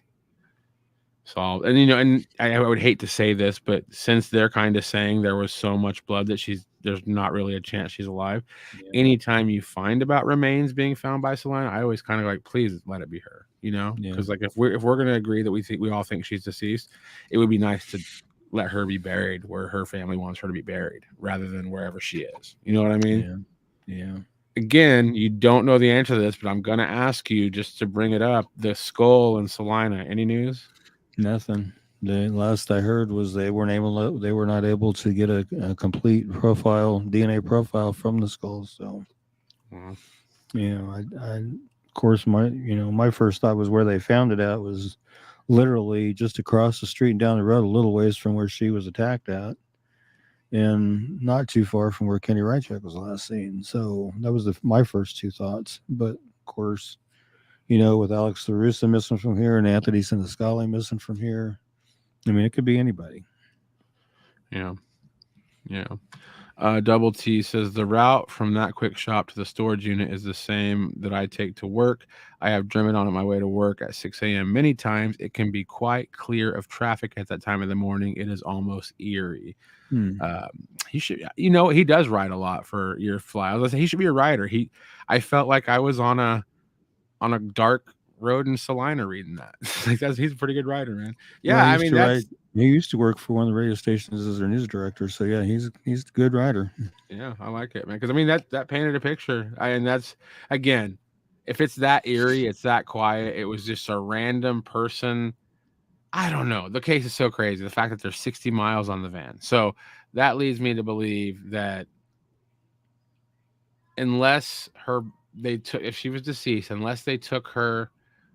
solved. And and I would hate to say this, but since they're kind of saying there was so much blood that there's not really a chance she's alive. Yeah. Anytime you find about remains being found by Salina, I always kind of like, please let it be her, because like if we're going to agree that we all think she's deceased, it would be nice to let her be buried where her family wants her to be buried rather than wherever she is. You know what I mean? Yeah. Again, you don't know the answer to this, but I'm going to ask you just to bring it up. The skull in Salina, any news? Nothing. The last I heard was they were not able to get a complete DNA profile from the skull. So, I of course my first thought was where they found it at was literally just across the street and down the road a little ways from where she was attacked at, and not too far from where Kenny Rychek was last seen. So that was my first two thoughts. But of course, with Alex LaRussa missing from here and Anthony Siniscali missing from here, I mean, it could be anybody. Yeah. Double T says the route from that quick shop to the storage unit is the same that I take to work. I have driven on my way to work at 6 a.m. many times. It can be quite clear of traffic at that time of the morning. It is almost eerie. He should, he does ride a lot for your fly. I was gonna say he should be a rider. I felt like I was on a dark road in Salina reading that. Like he's a pretty good rider, man. Yeah, well, I mean he used to work for one of the radio stations as their news director. So yeah, he's a good rider. Yeah, I like it, man. Because I mean that painted a picture. And that's, again, if it's that eerie, it's that quiet. It was just a random person. I don't know. The case is so crazy. The fact that there's 60 miles on the van. So that leads me to believe that unless if she was deceased, unless they took her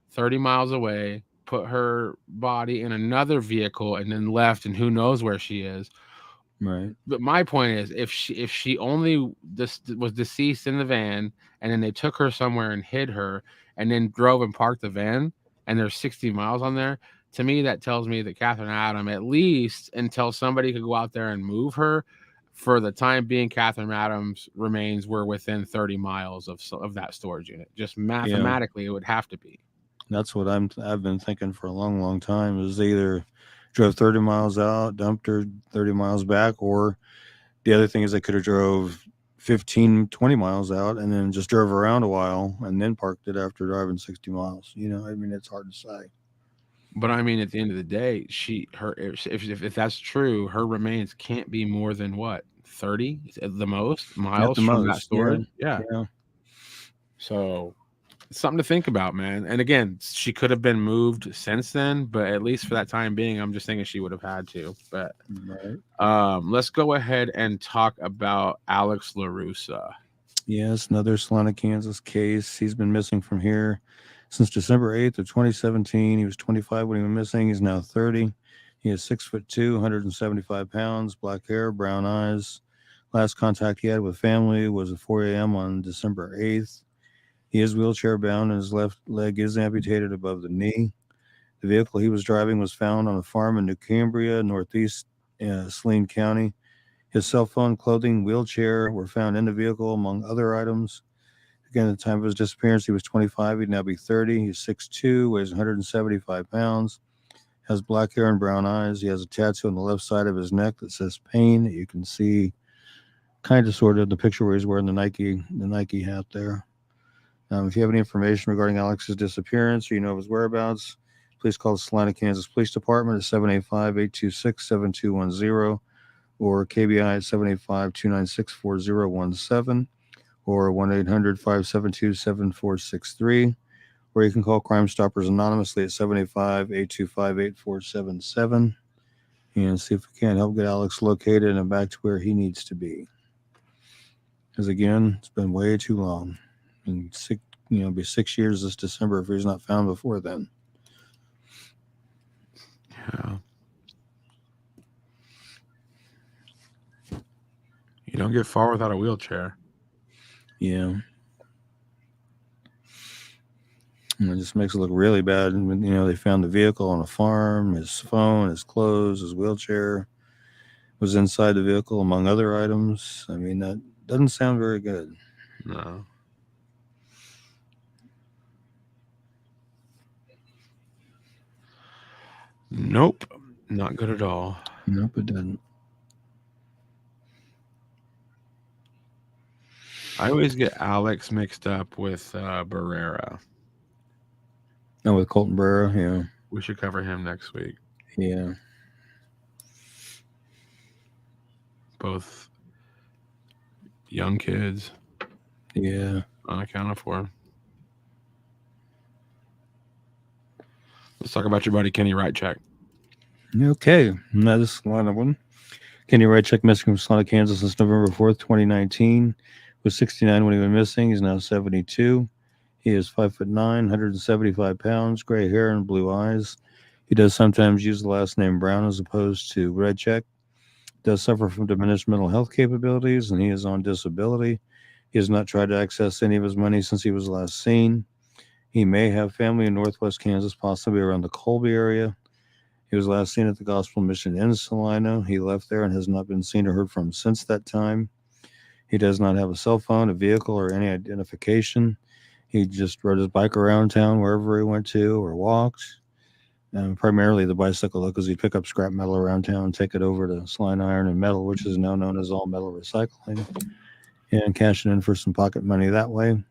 30 miles away, put her body in another vehicle, and then left, and who knows where she is. Right. But my point is, if she only was deceased in the van, and then they took her somewhere and hid her, and then drove and parked the van, and there's 60 miles on there, to me that tells me that Catherine Adam, at least until somebody could go out there and move her, for the time being, Catherine Adams' remains were within 30 miles of that storage unit. Just mathematically, it would have to be. That's what I've been thinking for a long, long time. Is they either drove 30 miles out, dumped her 30 miles back, or the other thing is they could have drove 15, 20 miles out and then just drove around a while and then parked it after driving 60 miles. I mean, it's hard to say. But I mean, at the end of the day, if that's true, her remains can't be more than what, 30 at the most miles from that storage. Yeah. So it's something to think about, man. And again, she could have been moved since then, but at least for that time being, I'm just thinking she would have had to. But let's go ahead and talk about Alex LaRussa. Yes, another Salina, Kansas case. He's been missing from here since December 8th of 2017. He was 25 when he was missing. He's now 30. He is 6'2", 175 pounds, black hair, brown eyes. Last contact he had with family was at 4 a.m. on December 8th. He is wheelchair bound and his left leg is amputated above the knee. The vehicle he was driving was found on a farm in New Cambria, northeast Saline County. His cell phone, clothing, wheelchair were found in the vehicle, among other items. Again, at the time of his disappearance, he was 25. He'd now be 30. He's 6'2", weighs 175 pounds, has black hair and brown eyes. He has a tattoo on the left side of his neck that says pain. You can see kind of sort of the picture where he's wearing the Nike hat there. If you have any information regarding Alex's disappearance or you know of his whereabouts, please call the Salina, Kansas Police Department at 785-826-7210 or KBI at 785-296-4017 or 1-800-572-7463. Or you can call Crime Stoppers anonymously at 785-825-8477 and see if we can help get Alex located and back to where he needs to be. Because again, it's been way too long. And be 6 years this December if he's not found before then. Yeah. You don't get far without a wheelchair. Yeah. And it just makes it look really bad. And, they found the vehicle on a farm, his phone, his clothes, his wheelchair was inside the vehicle, among other items. I mean, that doesn't sound very good. No. Nope. Not good at all. Nope, it didn't. I always get Alex mixed up with Barrera. Oh, with Colton Barrera, yeah. We should cover him next week. Yeah. Both young kids. Yeah. Unaccounted for. Let's talk about your buddy Kenny Wrightcheck. Okay. Now this is a lot of one. Kenny Wrightcheck missing from Salina, Kansas since November 4th, 2019. Was 69 when he went missing. He's now 72. He is 5'9", 175 pounds, gray hair and blue eyes. He does sometimes use the last name Brown as opposed to Wrightcheck. Does suffer from diminished mental health capabilities, and he is on disability. He has not tried to access any of his money since he was last seen. He may have family in northwest Kansas, possibly around the Colby area. He was last seen at the Gospel Mission in Salina. He left there and has not been seen or heard from since that time. He does not have a cell phone, a vehicle, or any identification. He just rode his bike around town wherever he went to or walked. Primarily the bicycle, because he'd pick up scrap metal around town and take it over to Salina Iron and Metal, which is now known as All Metal Recycling, and cash it in for some pocket money that way.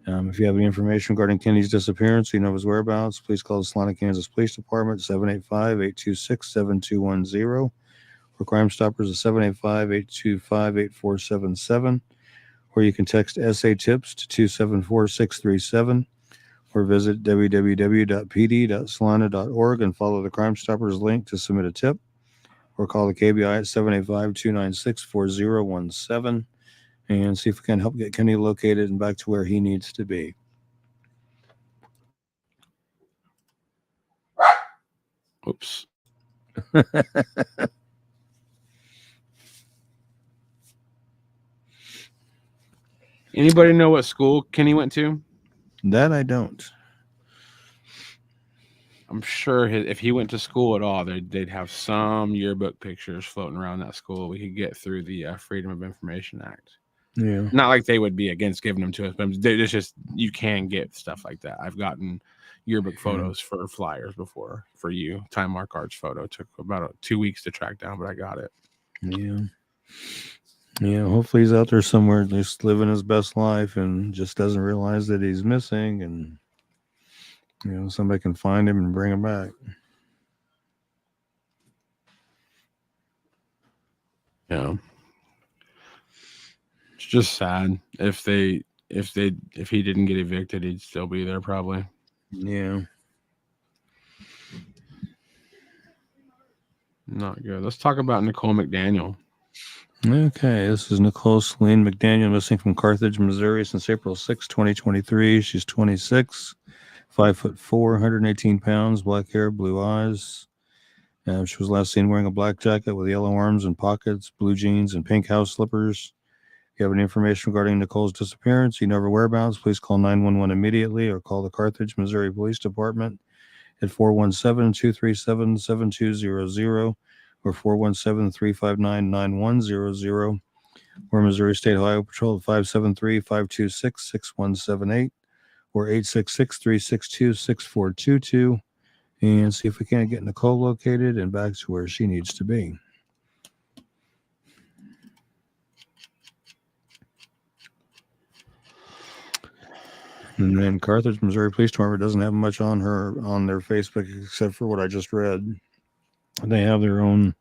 If you have any information regarding Kenny's disappearance, you know his whereabouts, please call the Salina, Kansas Police Department, 785-826-7210, or Crime Stoppers at 785-825-8477, or you can text SA Tips to 274-637, or visit www.pd.salina.org and follow the Crime Stoppers link to submit a tip, or call the KBI at 785-296-4017 and see if we can help get Kenny located and back to where he needs to be. Oops. Anybody know what school Kenny went to? That I don't. I'm sure if he went to school at all, they'd have some yearbook pictures floating around that school we could get through the Freedom of Information Act. Yeah. Not like they would be against giving them to us, but it's just you can get stuff like that. I've gotten yearbook photos for flyers before for you. Time Mark Arts photo took about 2 weeks to track down, but I got it. Yeah. Yeah, hopefully he's out there somewhere just living his best life and just doesn't realize that he's missing, and somebody can find him and bring him back. Yeah. It's just sad. If he didn't get evicted, he'd still be there probably. Yeah. Not good. Let's talk about Nicole McDaniel. Okay, this is Nicole Celine McDaniel, missing from Carthage, Missouri since April 6, 2023. She's 26, 5'4", 118 pounds, black hair, blue eyes. She was last seen wearing a black jacket with yellow arms and pockets, blue jeans, and pink house slippers. If you have any information regarding Nicole's disappearance, you know her whereabouts, please call 911 immediately or call the Carthage, Missouri Police Department at 417-237-7200 or 417-359-9100 or Missouri State Highway Patrol at 573-526-6178 or 866-362-6422 and see if we can't get Nicole located and back to where she needs to be. And then Carthage, Missouri Police Department doesn't have much on her on their Facebook except for what I just read. They have their own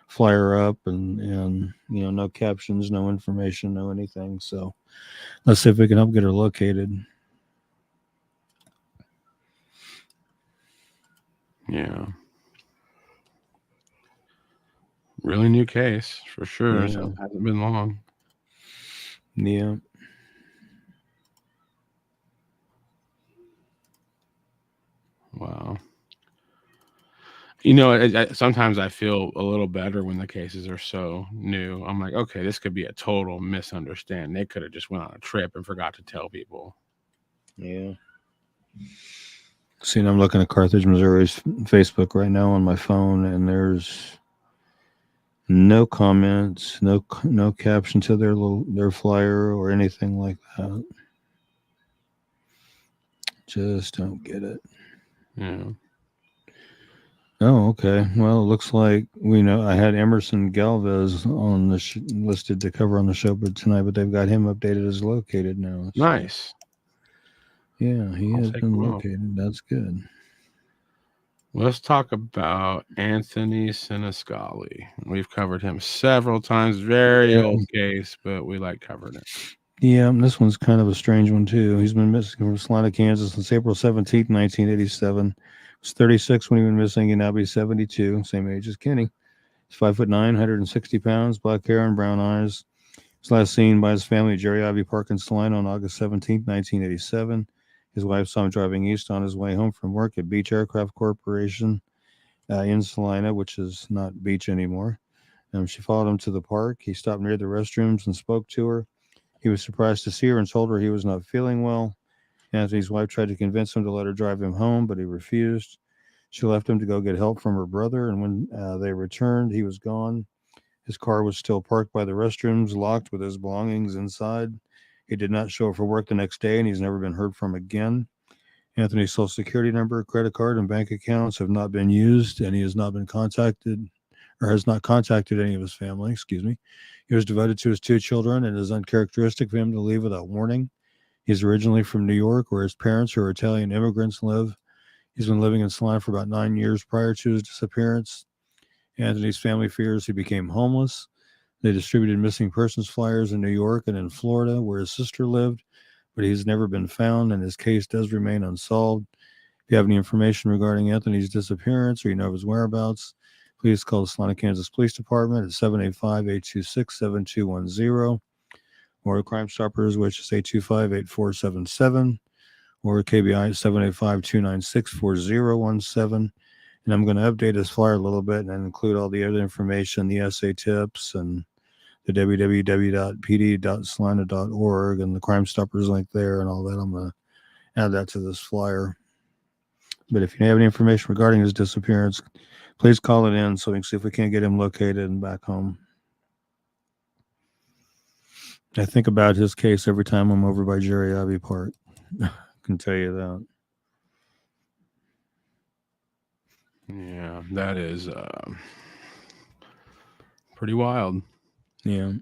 flyer up and no captions, no information, no anything. So let's see if we can help get her located. Yeah. Really new case for sure. Yeah. So it hasn't been long. Yeah. Wow. Sometimes I feel a little better when the cases are so new. I'm like, okay, this could be a total misunderstanding. They could have just went on a trip and forgot to tell people. Yeah. See, I'm looking at Carthage, Missouri's Facebook right now on my phone, and there's no comments, no caption to their flyer or anything like that. Just don't get it. Yeah. Oh, okay. Well, it looks like I had Emerson Galvez on the listed to cover on the show tonight, but they've got him updated as located now. So, Nice. yeah, he has been located. That's good. Let's talk about Anthony Siniscali. We've covered him several times. Very old case, but we like covering it. Yeah, this one's kind of a strange one, too. He's been missing from Salina, Kansas since April 17th, 1987. He was 36 when he went missing, and now he's 72, same age as Kenny. He's 5'9", 160 pounds, black hair and brown eyes. He was last seen by his family at Jerry Ivy Park in Salina on August 17th, 1987. His wife saw him driving east on his way home from work at Beach Aircraft Corporation in Salina, which is not Beach anymore. She followed him to the park. He stopped near the restrooms and spoke to her. He was surprised to see her and told her he was not feeling well. Anthony's wife tried to convince him to let her drive him home, but he refused. She left him to go get help from her brother, and when they returned, he was gone. His car was still parked by the restrooms, locked with his belongings inside. He did not show up for work the next day, and he's never been heard from again. Anthony's social security number, credit card, and bank accounts have not been used, and he has not been contacted or has not contacted any of his family. He was devoted to his two children, and it is uncharacteristic for him to leave without warning. He's originally from New York, where his parents, who are Italian immigrants, live. He's been living in Salina for about 9 years prior to his disappearance. Anthony's family fears he became homeless. They distributed missing persons flyers in New York and in Florida, where his sister lived, but he's never been found, and his case does remain unsolved. If you have any information regarding Anthony's disappearance or you know of his whereabouts, please call the Salina, Kansas Police Department at 785-826-7210 or Crime Stoppers, which is 825-8477, or KBI at 785-296-4017. And I'm going to update this flyer a little bit and include all the other information, the essay tips, and the www.pd.salina.org and the Crime Stoppers link there and all that. I'm going to add that to this flyer. But if you have any information regarding his disappearance, please call it in so we can see if we can't get him located and back home. I think about his case every time I'm over by Jerry Ivy Park. I can tell you that. Yeah, that is pretty wild. Yeah.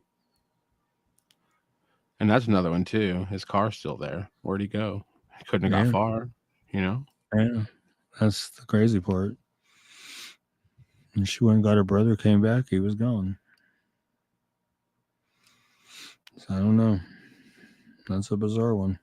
And that's another one, too. His car's still there. Where'd he go? He couldn't have got far, Yeah, that's the crazy part. And she went and got her brother, came back, he was gone. So I don't know. That's a bizarre one.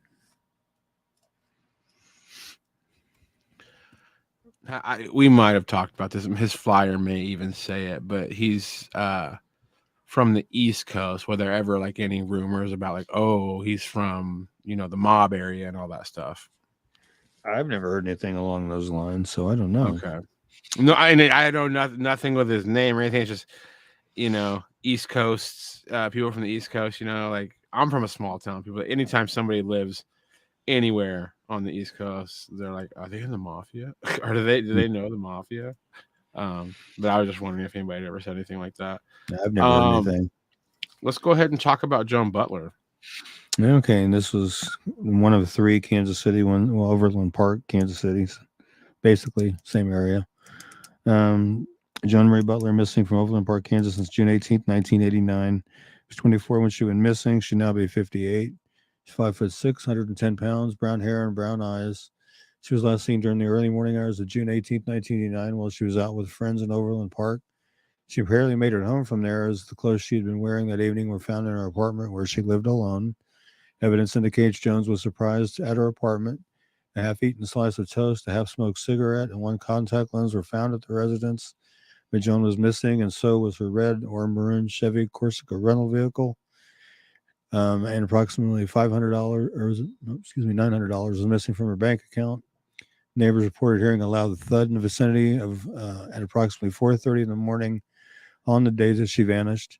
We might have talked about this. His flyer may even say it, but he's from the East Coast. Were there ever like any rumors about like, oh, he's from the mob area and all that stuff? I've never heard anything along those lines, so I don't know. Okay. No, I know nothing with his name or anything. It's just, East Coast people from the East Coast. Like I'm from a small town. People, anytime somebody lives anywhere on the East Coast, they're like, are they in the mafia? Or do they know the mafia? But I was just wondering if anybody ever said anything like that. I've never heard anything. Let's go ahead and talk about Joan Butler. Okay, and this was one of 3 Kansas City, Overland Park, Kansas City, basically same area. Joan Marie Butler missing from Overland Park, Kansas since June 18th, 1989. She was 24 when she went missing. She'd now be 58. She's 5'6", 110 pounds, brown hair and brown eyes. She was last seen during the early morning hours of June 18th, 1989, while she was out with friends in Overland Park. She apparently made it home from there as the clothes she had been wearing that evening were found in her apartment where she lived alone. Evidence indicates Jones was surprised at her apartment. A half-eaten slice of toast, a half-smoked cigarette, and 1 contact lens were found at the residence. But Joan was missing, and so was her red or maroon Chevy Corsica rental vehicle. And approximately $900 was missing from her bank account. Neighbors reported hearing a loud thud in the vicinity of at approximately 4:30 in the morning on the day that she vanished.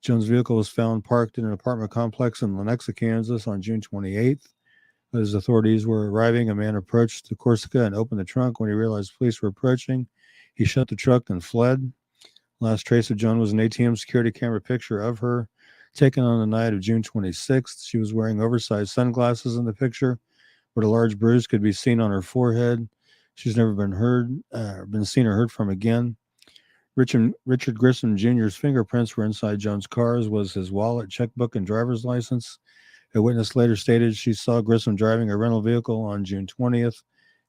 Joan's vehicle was found parked in an apartment complex in Lenexa, Kansas on June 28th. As authorities were arriving, a man approached the Corsica and opened the trunk. When he realized police were approaching, he shut the truck and fled. Last trace of Joan was an ATM security camera picture of her taken on the night of June 26th. She was wearing oversized sunglasses in the picture, but a large bruise could be seen on her forehead. She's never been seen or heard from again. Richard Grissom Jr.'s fingerprints were inside Joan's car, as was his wallet, checkbook, and driver's license. A witness later stated she saw Grissom driving a rental vehicle on June 20th.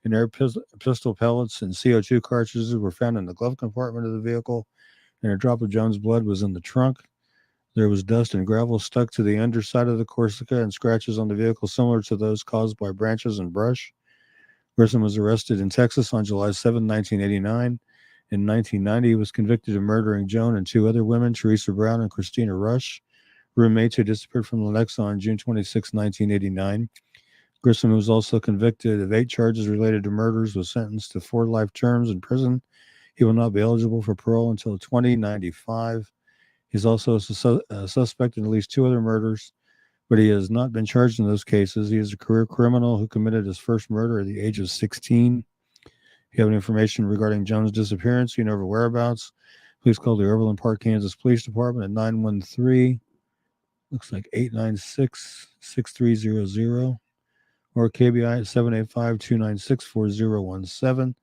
And air pistol pellets and CO2 cartridges were found in the glove compartment of the vehicle, and a drop of Joan's blood was in the trunk. There was dust and gravel stuck to the underside of the Corsica and scratches on the vehicle similar to those caused by branches and brush. Grissom was arrested in Texas on July 7, 1989. In 1990, he was convicted of murdering Joan and 2 other women, Teresa Brown and Christina Rush, roommates who disappeared from Lenexa on June 26, 1989. Grissom, who was also convicted of 8 charges related to murders, was sentenced to 4 life terms in prison. He will not be eligible for parole until 2095. He's also a suspect in at least 2 other murders, but he has not been charged in those cases. He is a career criminal who committed his first murder at the age of 16. If you have any information regarding Joan's disappearance, you know her whereabouts, please call the Overland Park, Kansas Police Department at 913, looks like 896-6300, or KBI at 785-296-4017,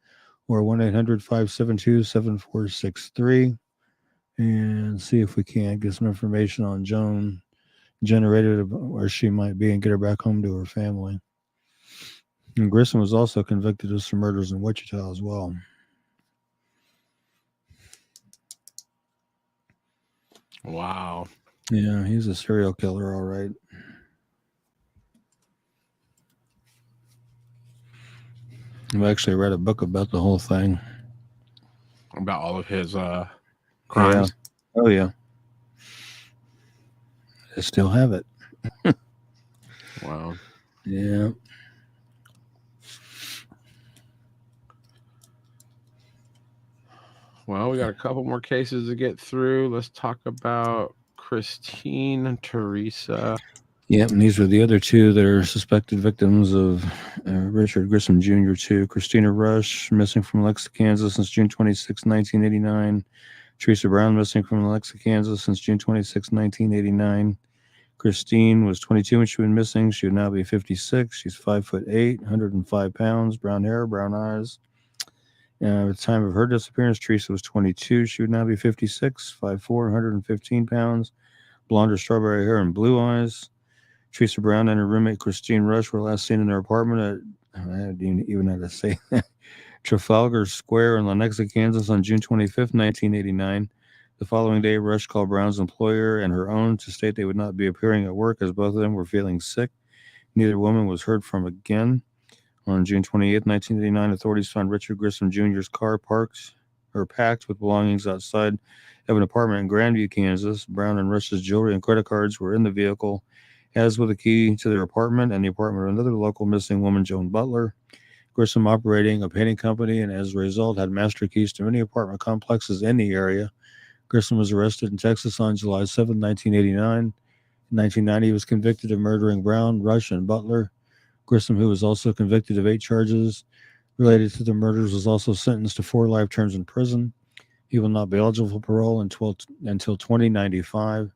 or 1-800-572-7463, and see if we can't get some information on Joan generated where she might be and get her back home to her family. And Grissom was also convicted of some murders in Wichita as well. Wow. Yeah, he's a serial killer, all right. I've actually read a book about the whole thing. About all of his crimes? Yeah. Oh, yeah. I still have it. Wow. Yeah. Well, we got a couple more cases to get through. Let's talk about Christine and Teresa. Yep, and these are the other 2 that are suspected victims of Richard Grissom Jr. too. Christina Rush, missing from Lenexa, Kansas since June 26, 1989. Teresa Brown, missing from Lenexa, Kansas since June 26, 1989. Christine was 22 when she went missing. She would now be 56. She's 5'8", 105 pounds, brown hair, brown eyes. At the time of her disappearance, Teresa was 22. She would now be 56, 5'4", 115 pounds, blonde or strawberry hair and blue eyes. Teresa Brown and her roommate Christine Rush were last seen in their apartment at, I didn't even know how to say that, Trafalgar Square in Lenexa, Kansas on June 25th, 1989. The following day, Rush called Brown's employer and her own to state they would not be appearing at work as both of them were feeling sick. Neither woman was heard from again. On June 28, 1989, authorities found Richard Grissom Jr.'s car packed with belongings outside of an apartment in Grandview, Kansas. Brown and Rush's jewelry and credit cards were in the vehicle, as with a key to their apartment and the apartment of another local missing woman, Joan Butler. Grissom operating a painting company and as a result had master keys to many apartment complexes in the area. Grissom was arrested in Texas on July 7, 1989. In 1990, he was convicted of murdering Brown, Rush, and Butler. Grissom, who was also convicted of 8 charges related to the murders, was also sentenced to 4 life terms in prison. He will not be eligible for parole until 2095.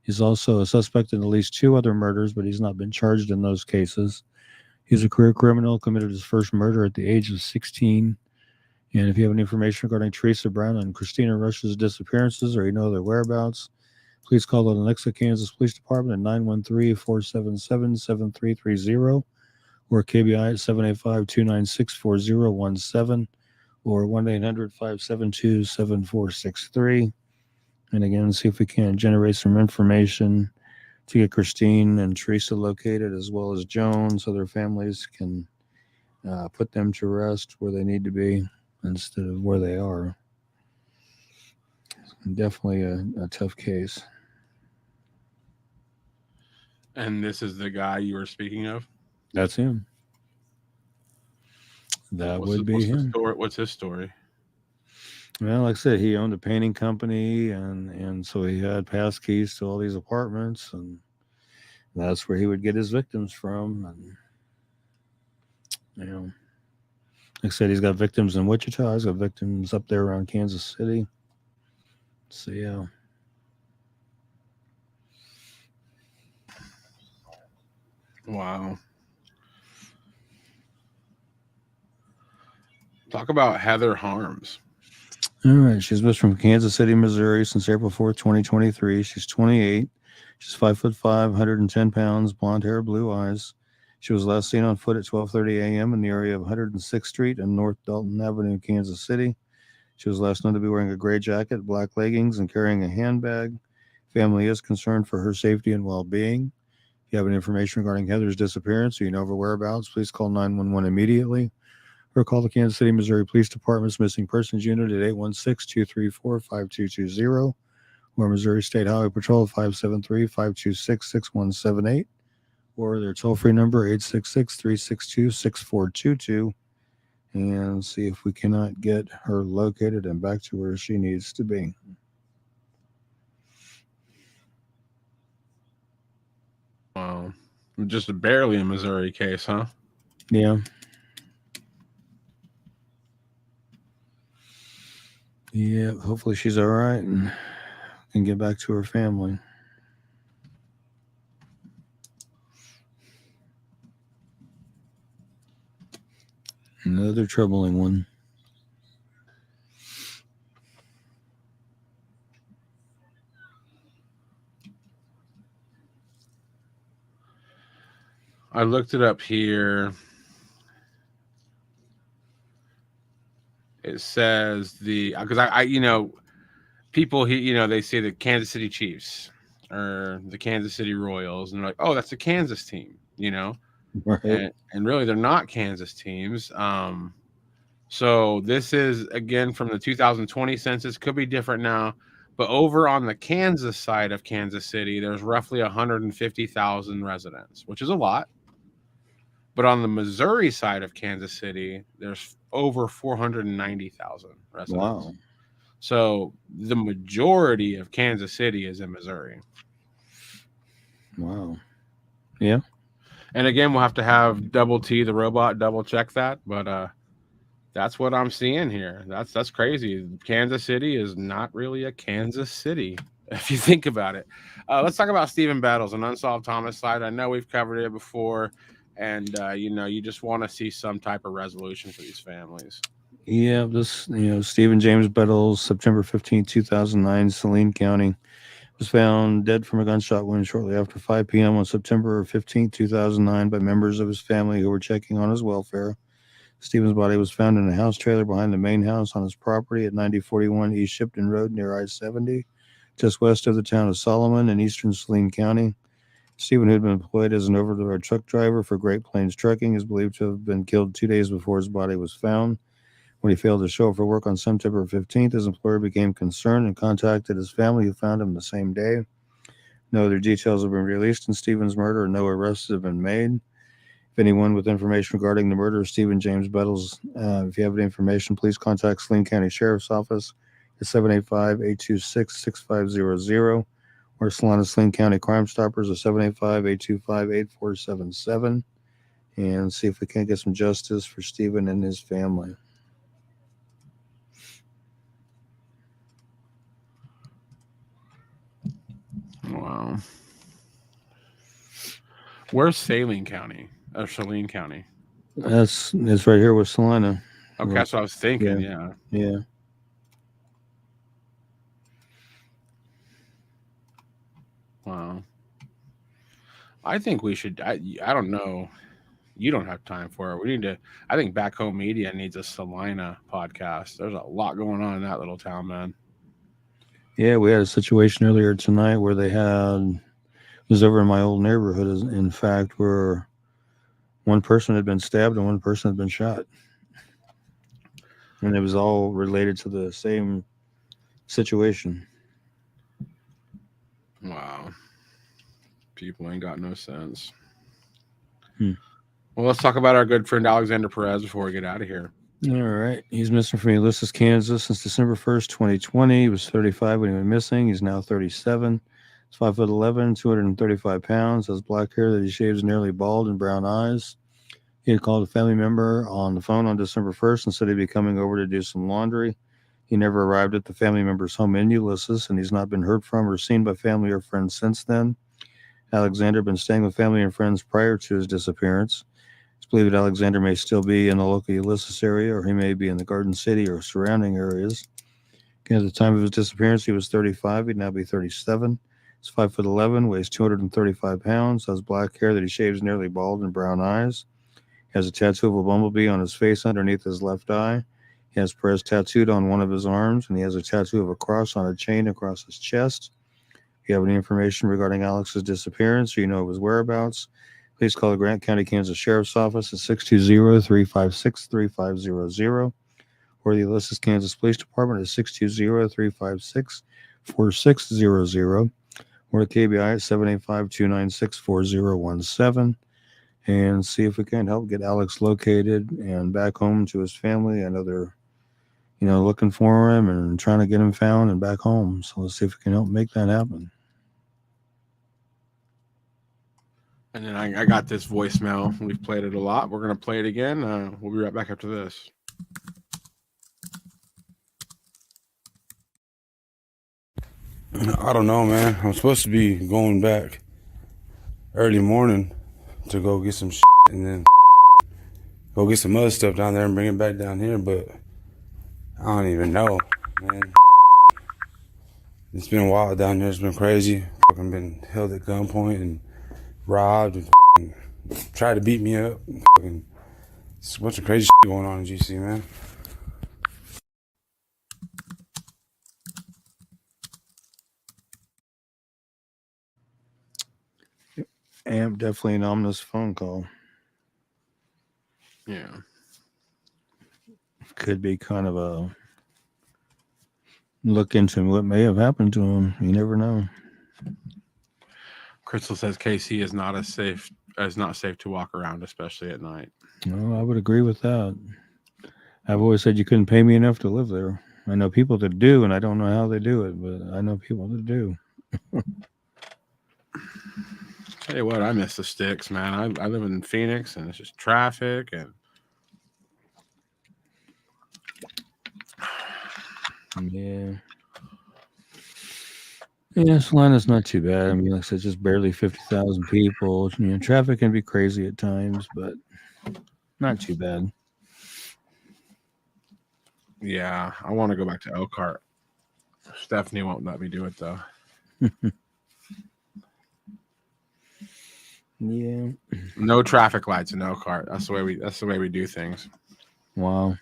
He's also a suspect in at least 2 other murders, but he's not been charged in those cases. He's a career criminal, committed his first murder at the age of 16. And if you have any information regarding Teresa Brown and Christina Rush's disappearances or you know their whereabouts, please call the Lenexa, Kansas Police Department at 913-477-7330 or KBI at 785-296-4017 or 1-800-572-7463. And again, see if we can generate some information to get Christine and Teresa located, as well as Joan, so their families can put them to rest where they need to be instead of where they are. Definitely a tough case. And this is the guy you were speaking of? That's him. That would be him. What's his story? Well, like I said, he owned a painting company, and so he had pass keys to all these apartments, and that's where he would get his victims from. And you know, like I said, he's got victims in Wichita. He's got victims up there around Kansas City. So yeah. Wow. Talk about Heather Harms. All right. She's been from Kansas City, Missouri since April 4th, 2023. She's 28. She's 5'5", 110 pounds, blonde hair, blue eyes. She was last seen on foot at 12:30 a.m. in the area of 106th Street and North Dalton Avenue, Kansas City. She was last known to be wearing a gray jacket, black leggings, and carrying a handbag. Family is concerned for her safety and well-being. If you have any information regarding Heather's disappearance or you know of her whereabouts, please call 911 immediately or call the Kansas City, Missouri Police Department's Missing Persons Unit at 816-234-5220 or Missouri State Highway Patrol 573-526-6178 or their toll-free number 866-362-6422 and see if we cannot get her located and back to where she needs to be. Wow. Just barely a Missouri case, huh? Yeah. Yeah, hopefully she's all right and can get back to her family. Another troubling one. I looked it up here. It says because I people they say the Kansas City Chiefs or the Kansas City Royals, and they're like, oh, that's a Kansas team, Right. and really they're not Kansas teams. So this is again from the 2020 census, could be different now, but over on the Kansas side of Kansas City, there's roughly 150,000 residents, which is a lot. But on the Missouri side of Kansas City, there's over 490,000 residents. Wow. So the majority of Kansas City is in Missouri. Wow. Yeah. And again, we'll have to have Double T, the robot, double check that. But that's what I'm seeing here. That's crazy. Kansas City is not really a Kansas City, if you think about it. Let's talk about Stephen Battles, an unsolved homicide. I know we've covered it before. And, you just want to see some type of resolution for these families. Yeah, this, Stephen James Bettles, September 15, 2009, Saline County, was found dead from a gunshot wound shortly after 5 p.m. on September 15, 2009 by members of his family who were checking on his welfare. Stephen's body was found in a house trailer behind the main house on his property at 9041 East Shipton Road near I-70, just west of the town of Solomon in eastern Saline County. Stephen, who had been employed as an over-the-road truck driver for Great Plains Trucking, is believed to have been killed 2 days before his body was found. When he failed to show up for work on September 15th, his employer became concerned and contacted his family, who found him the same day. No other details have been released in Stephen's murder, and no arrests have been made. If anyone with information regarding the murder of Stephen James Bettles, if you have any information, please contact Saline County Sheriff's Office at 785-826-6500 or Saline County Crime Stoppers at 785-825-8477 and see if we can't get some justice for Stephen and his family. Wow. Where's Saline County? Or Saline County? It's right here with Salina. Okay, that's what I was thinking. Yeah. Yeah. Wow. I think we should. I don't know. You don't have time for it. We need to. I think Back Home Media needs a Salina podcast. There's a lot going on in that little town, man. Yeah, we had a situation earlier tonight where it was over in my old neighborhood, in fact, where one person had been stabbed and one person had been shot. And it was all related to the same situation. Wow. People ain't got no sense. Well, let's talk about our good friend Alexander Perez before we get out of here. All right. He's missing from Ulysses, Kansas since December 1st, 2020. He was 35 when he went missing. He's now 37. He's 5'11", 235 pounds, has black hair that he shaves nearly bald and brown eyes. He had called a family member on the phone on December 1st and said he'd be coming over to do some laundry. He never arrived at the family member's home in Ulysses, and he's not been heard from or seen by family or friends since then. Alexander had been staying with family and friends prior to his disappearance. It's believed that Alexander may still be in the local Ulysses area, or he may be in the Garden City or surrounding areas. At the time of his disappearance, he was 35. He'd now be 37. He's 5'11", weighs 235 pounds, has black hair that he shaves nearly bald and brown eyes. He has a tattoo of a bumblebee on his face underneath his left eye. He has Perez tattooed on one of his arms, and he has a tattoo of a cross on a chain across his chest. If you have any information regarding Alex's disappearance or you know of his whereabouts, please call the Grant County, Kansas Sheriff's Office at 620-356-3500 or the Ulysses, Kansas Police Department at 620-356-4600 or the KBI at 785-296-4017 and see if we can help get Alex located and back home to his family. I know they're, looking for him and trying to get him found and back home. So let's see if we can help make that happen. And then I got this voicemail. We've played it a lot. We're going to play it again. We'll be right back after this. I don't know, man. I'm supposed to be going back early morning to go get some shit and then go get some other stuff down there and bring it back down here, but I don't even know, man. It's been wild down here. It's been crazy. Fucking been held at gunpoint and robbed and tried to beat me up. It's a bunch of crazy shit going on in GC, man. Amp, definitely an ominous phone call. Yeah. Could be kind of a look into what may have happened to him. You never know. Crystal says KC is not safe to walk around, especially at night. No, I would agree with that. I've always said you couldn't pay me enough to live there. I know people that do, and I don't know how they do it, but I know people that do. Tell you what, I miss the sticks, man. I live in Phoenix, and it's just traffic and. Yeah. Yeah, Salina's not too bad. I mean, like I said, just barely 50,000 people. Traffic can be crazy at times, but not too bad. Yeah, I want to go back to Elkhart. Stephanie won't let me do it, though. Yeah. No traffic lights in Elkhart. That's the way we do things. Wow.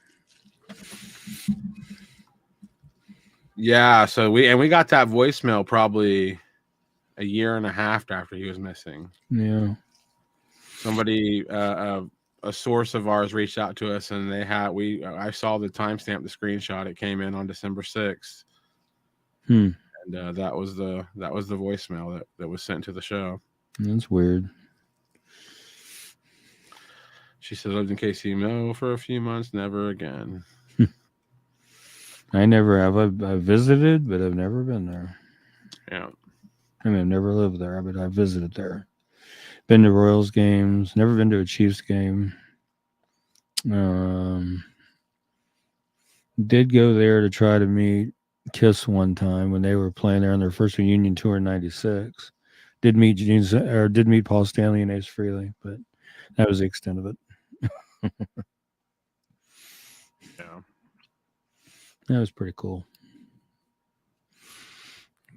Yeah, so we got that voicemail probably a year and a half after he was missing. Yeah. Somebody, a source of ours, reached out to us, and I saw the timestamp, the screenshot. It came in on December 6th, and that was the voicemail that was sent to the show. That's weird. She said lived in KCMO for a few months, never again. I never have. I've visited, but I've never been there. Yeah. I mean, I've never lived there, but I've visited there. Been to Royals games. Never been to a Chiefs game. Did go there to try to meet Kiss one time when they were playing there on their first reunion tour in '96. Did meet Paul Stanley and Ace Frehley, but that was the extent of it. Yeah. That was pretty cool.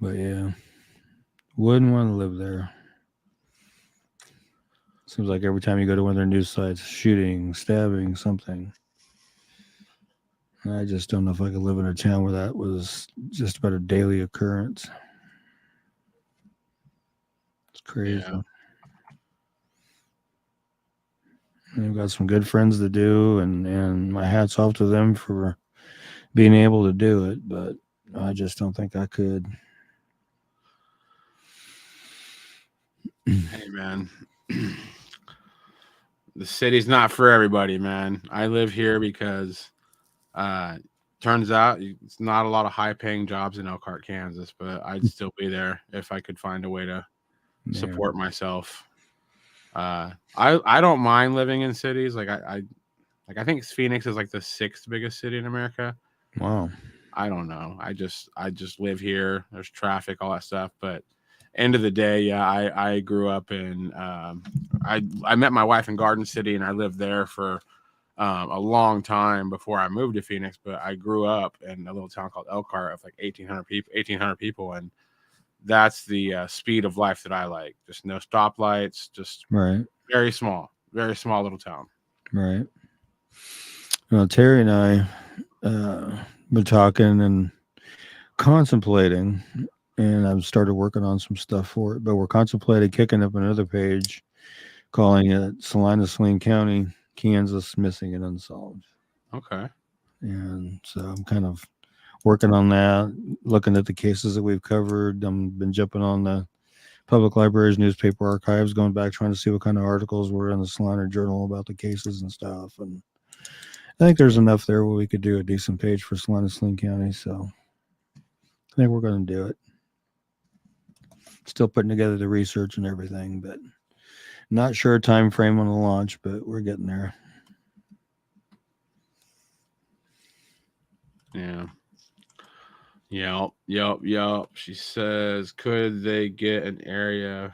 But yeah, wouldn't want to live there. Seems like every time you go to one of their news sites, shooting, stabbing, something. I just don't know if I could live in a town where that was just about a daily occurrence. It's crazy. Yeah. I've got some good friends to do, and my hat's off to them for being able to do it, but I just don't think I could. Hey, man. The city's not for everybody, man. I live here because turns out it's not a lot of high-paying jobs in Elkhart, Kansas, but I'd still be there if I could find a way to support myself. I don't mind living in cities. I think Phoenix is like the 6th biggest city in America. Wow. I don't know. I just live here. There's traffic, all that stuff. But end of the day, yeah, I grew up in I met my wife in Garden City, and I lived there for a long time before I moved to Phoenix. But I grew up in a little town called Elkhart of like 1,800 people, and that's the speed of life that I like. Just no stoplights, just very small little town. Right. Well, Terry and I been talking and contemplating, and I've started working on some stuff for it, but we're contemplating kicking up another page, calling it Salina Sling County, Kansas, Missing and Unsolved. Okay. And so I'm kind of working on that, looking at the cases that we've covered. I've been jumping on the public libraries, newspaper archives, going back, trying to see what kind of articles were in the Salina Journal about the cases and stuff. And I think there's enough there where we could do a decent page for Salina Sling County. So I think we're going to do it. Still putting together the research and everything, but not sure a time frame on the launch, but we're getting there. Yeah. Yep. She says, could they get an area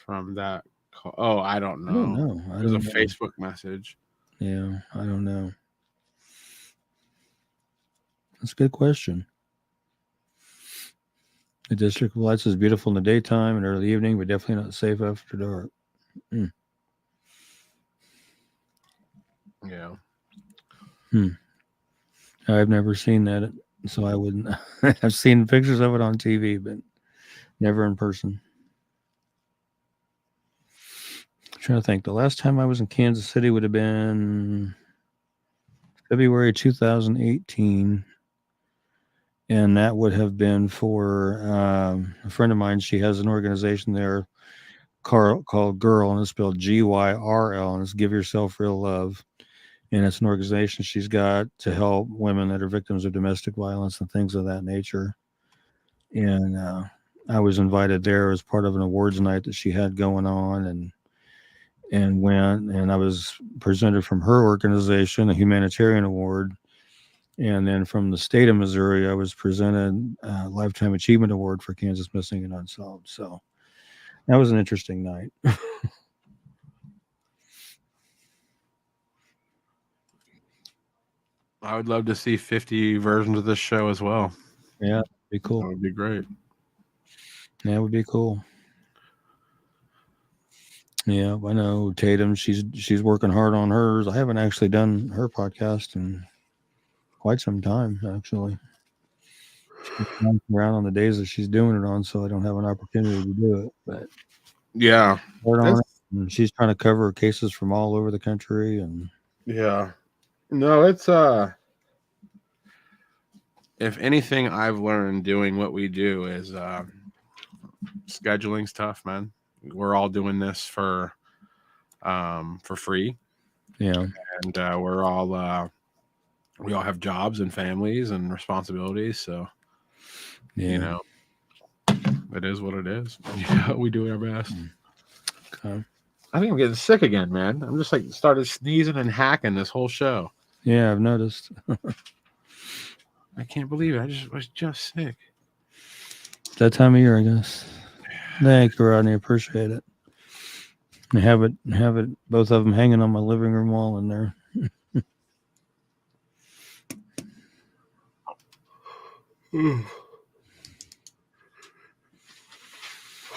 from that call? Oh, I don't know. There's a Facebook message. Yeah, I don't know. That's a good question. The District of Lights is beautiful in the daytime and early evening, but definitely not safe after dark. Yeah. I've never seen that, so I wouldn't. I've seen pictures of it on TV, but never in person. I'm trying to think. The last time I was in Kansas City would have been February 2018. And that would have been for a friend of mine. She has an organization there called GYRL, and it's spelled GYRL, and it's Give Yourself Real Love. And it's an organization she's got to help women that are victims of domestic violence and things of that nature. And I was invited there as part of an awards night that she had going on, and went, and I was presented from her organization a humanitarian award. And then from the state of Missouri, I was presented a Lifetime Achievement Award for Kansas Missing and Unsolved. So that was an interesting night. I would love to see 50 versions of this show as well. Yeah, it'd be cool. That would be great. That would be cool. Yeah, I know Tatum. She's working hard on hers. I haven't actually done her podcast in quite some time, actually. She's around on the days that she's doing it on, so I don't have an opportunity to do it. But yeah, and she's trying to cover cases from all over the country, and yeah, no, it's if anything I've learned doing what we do is scheduling's tough, man. We're all doing this for free. Yeah. And we're all we all have jobs and families and responsibilities. So, you know, it is what it is. Yeah, we do our best. Okay. I think I'm getting sick again, man. I'm just like started sneezing and hacking this whole show. Yeah, I've noticed. I can't believe it. I was just sick. That time of year, I guess. Thank you, Rodney. Appreciate it. I have it, both of them hanging on my living room wall in there.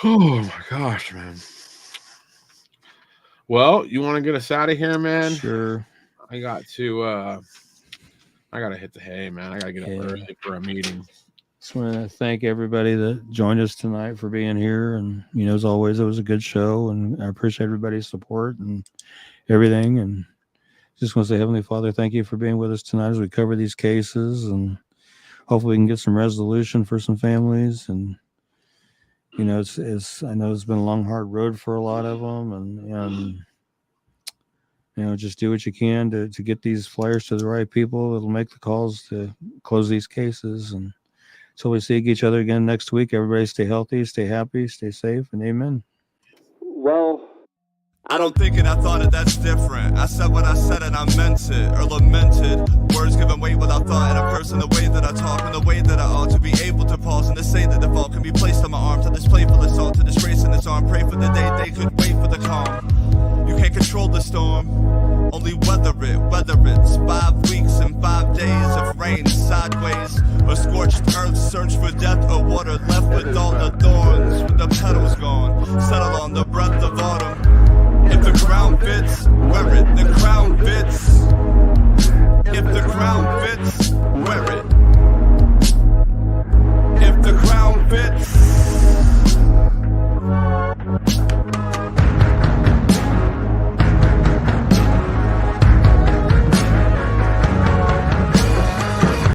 Oh my gosh, man. Well, you want to get us out of here, man? Sure. I got to hit the hay, man. I got to get up early for a meeting. Just want to thank everybody that joined us tonight for being here. And, as always, it was a good show. And I appreciate everybody's support and everything. And just want to say, Heavenly Father, thank you for being with us tonight as we cover these cases. And hopefully we can get some resolution for some families. And, it's I know it's been a long, hard road for a lot of them. And just do what you can to get these flyers to the right people. It'll make the calls to close these cases. And until we see each other again next week, everybody stay healthy, stay happy, stay safe, and amen. Well, I don't think it, I thought it, that's different. I said what I said and I meant it, or lamented. Words given weight without thought in a person, the way that I talk and the way that I ought to be able to pause and to say that the fault can be placed on my arm, to display for the salt, to disgrace in its arm, pray for the day they could wait for the calm. You can't control the storm, only weather it, whether it's 5 weeks and 5 days of rain sideways, or scorched earth, search for death, or water left with all the thorns, with the petals gone, settle on the breath of autumn. If the crown fits, wear it, the crown fits. If the crown fits,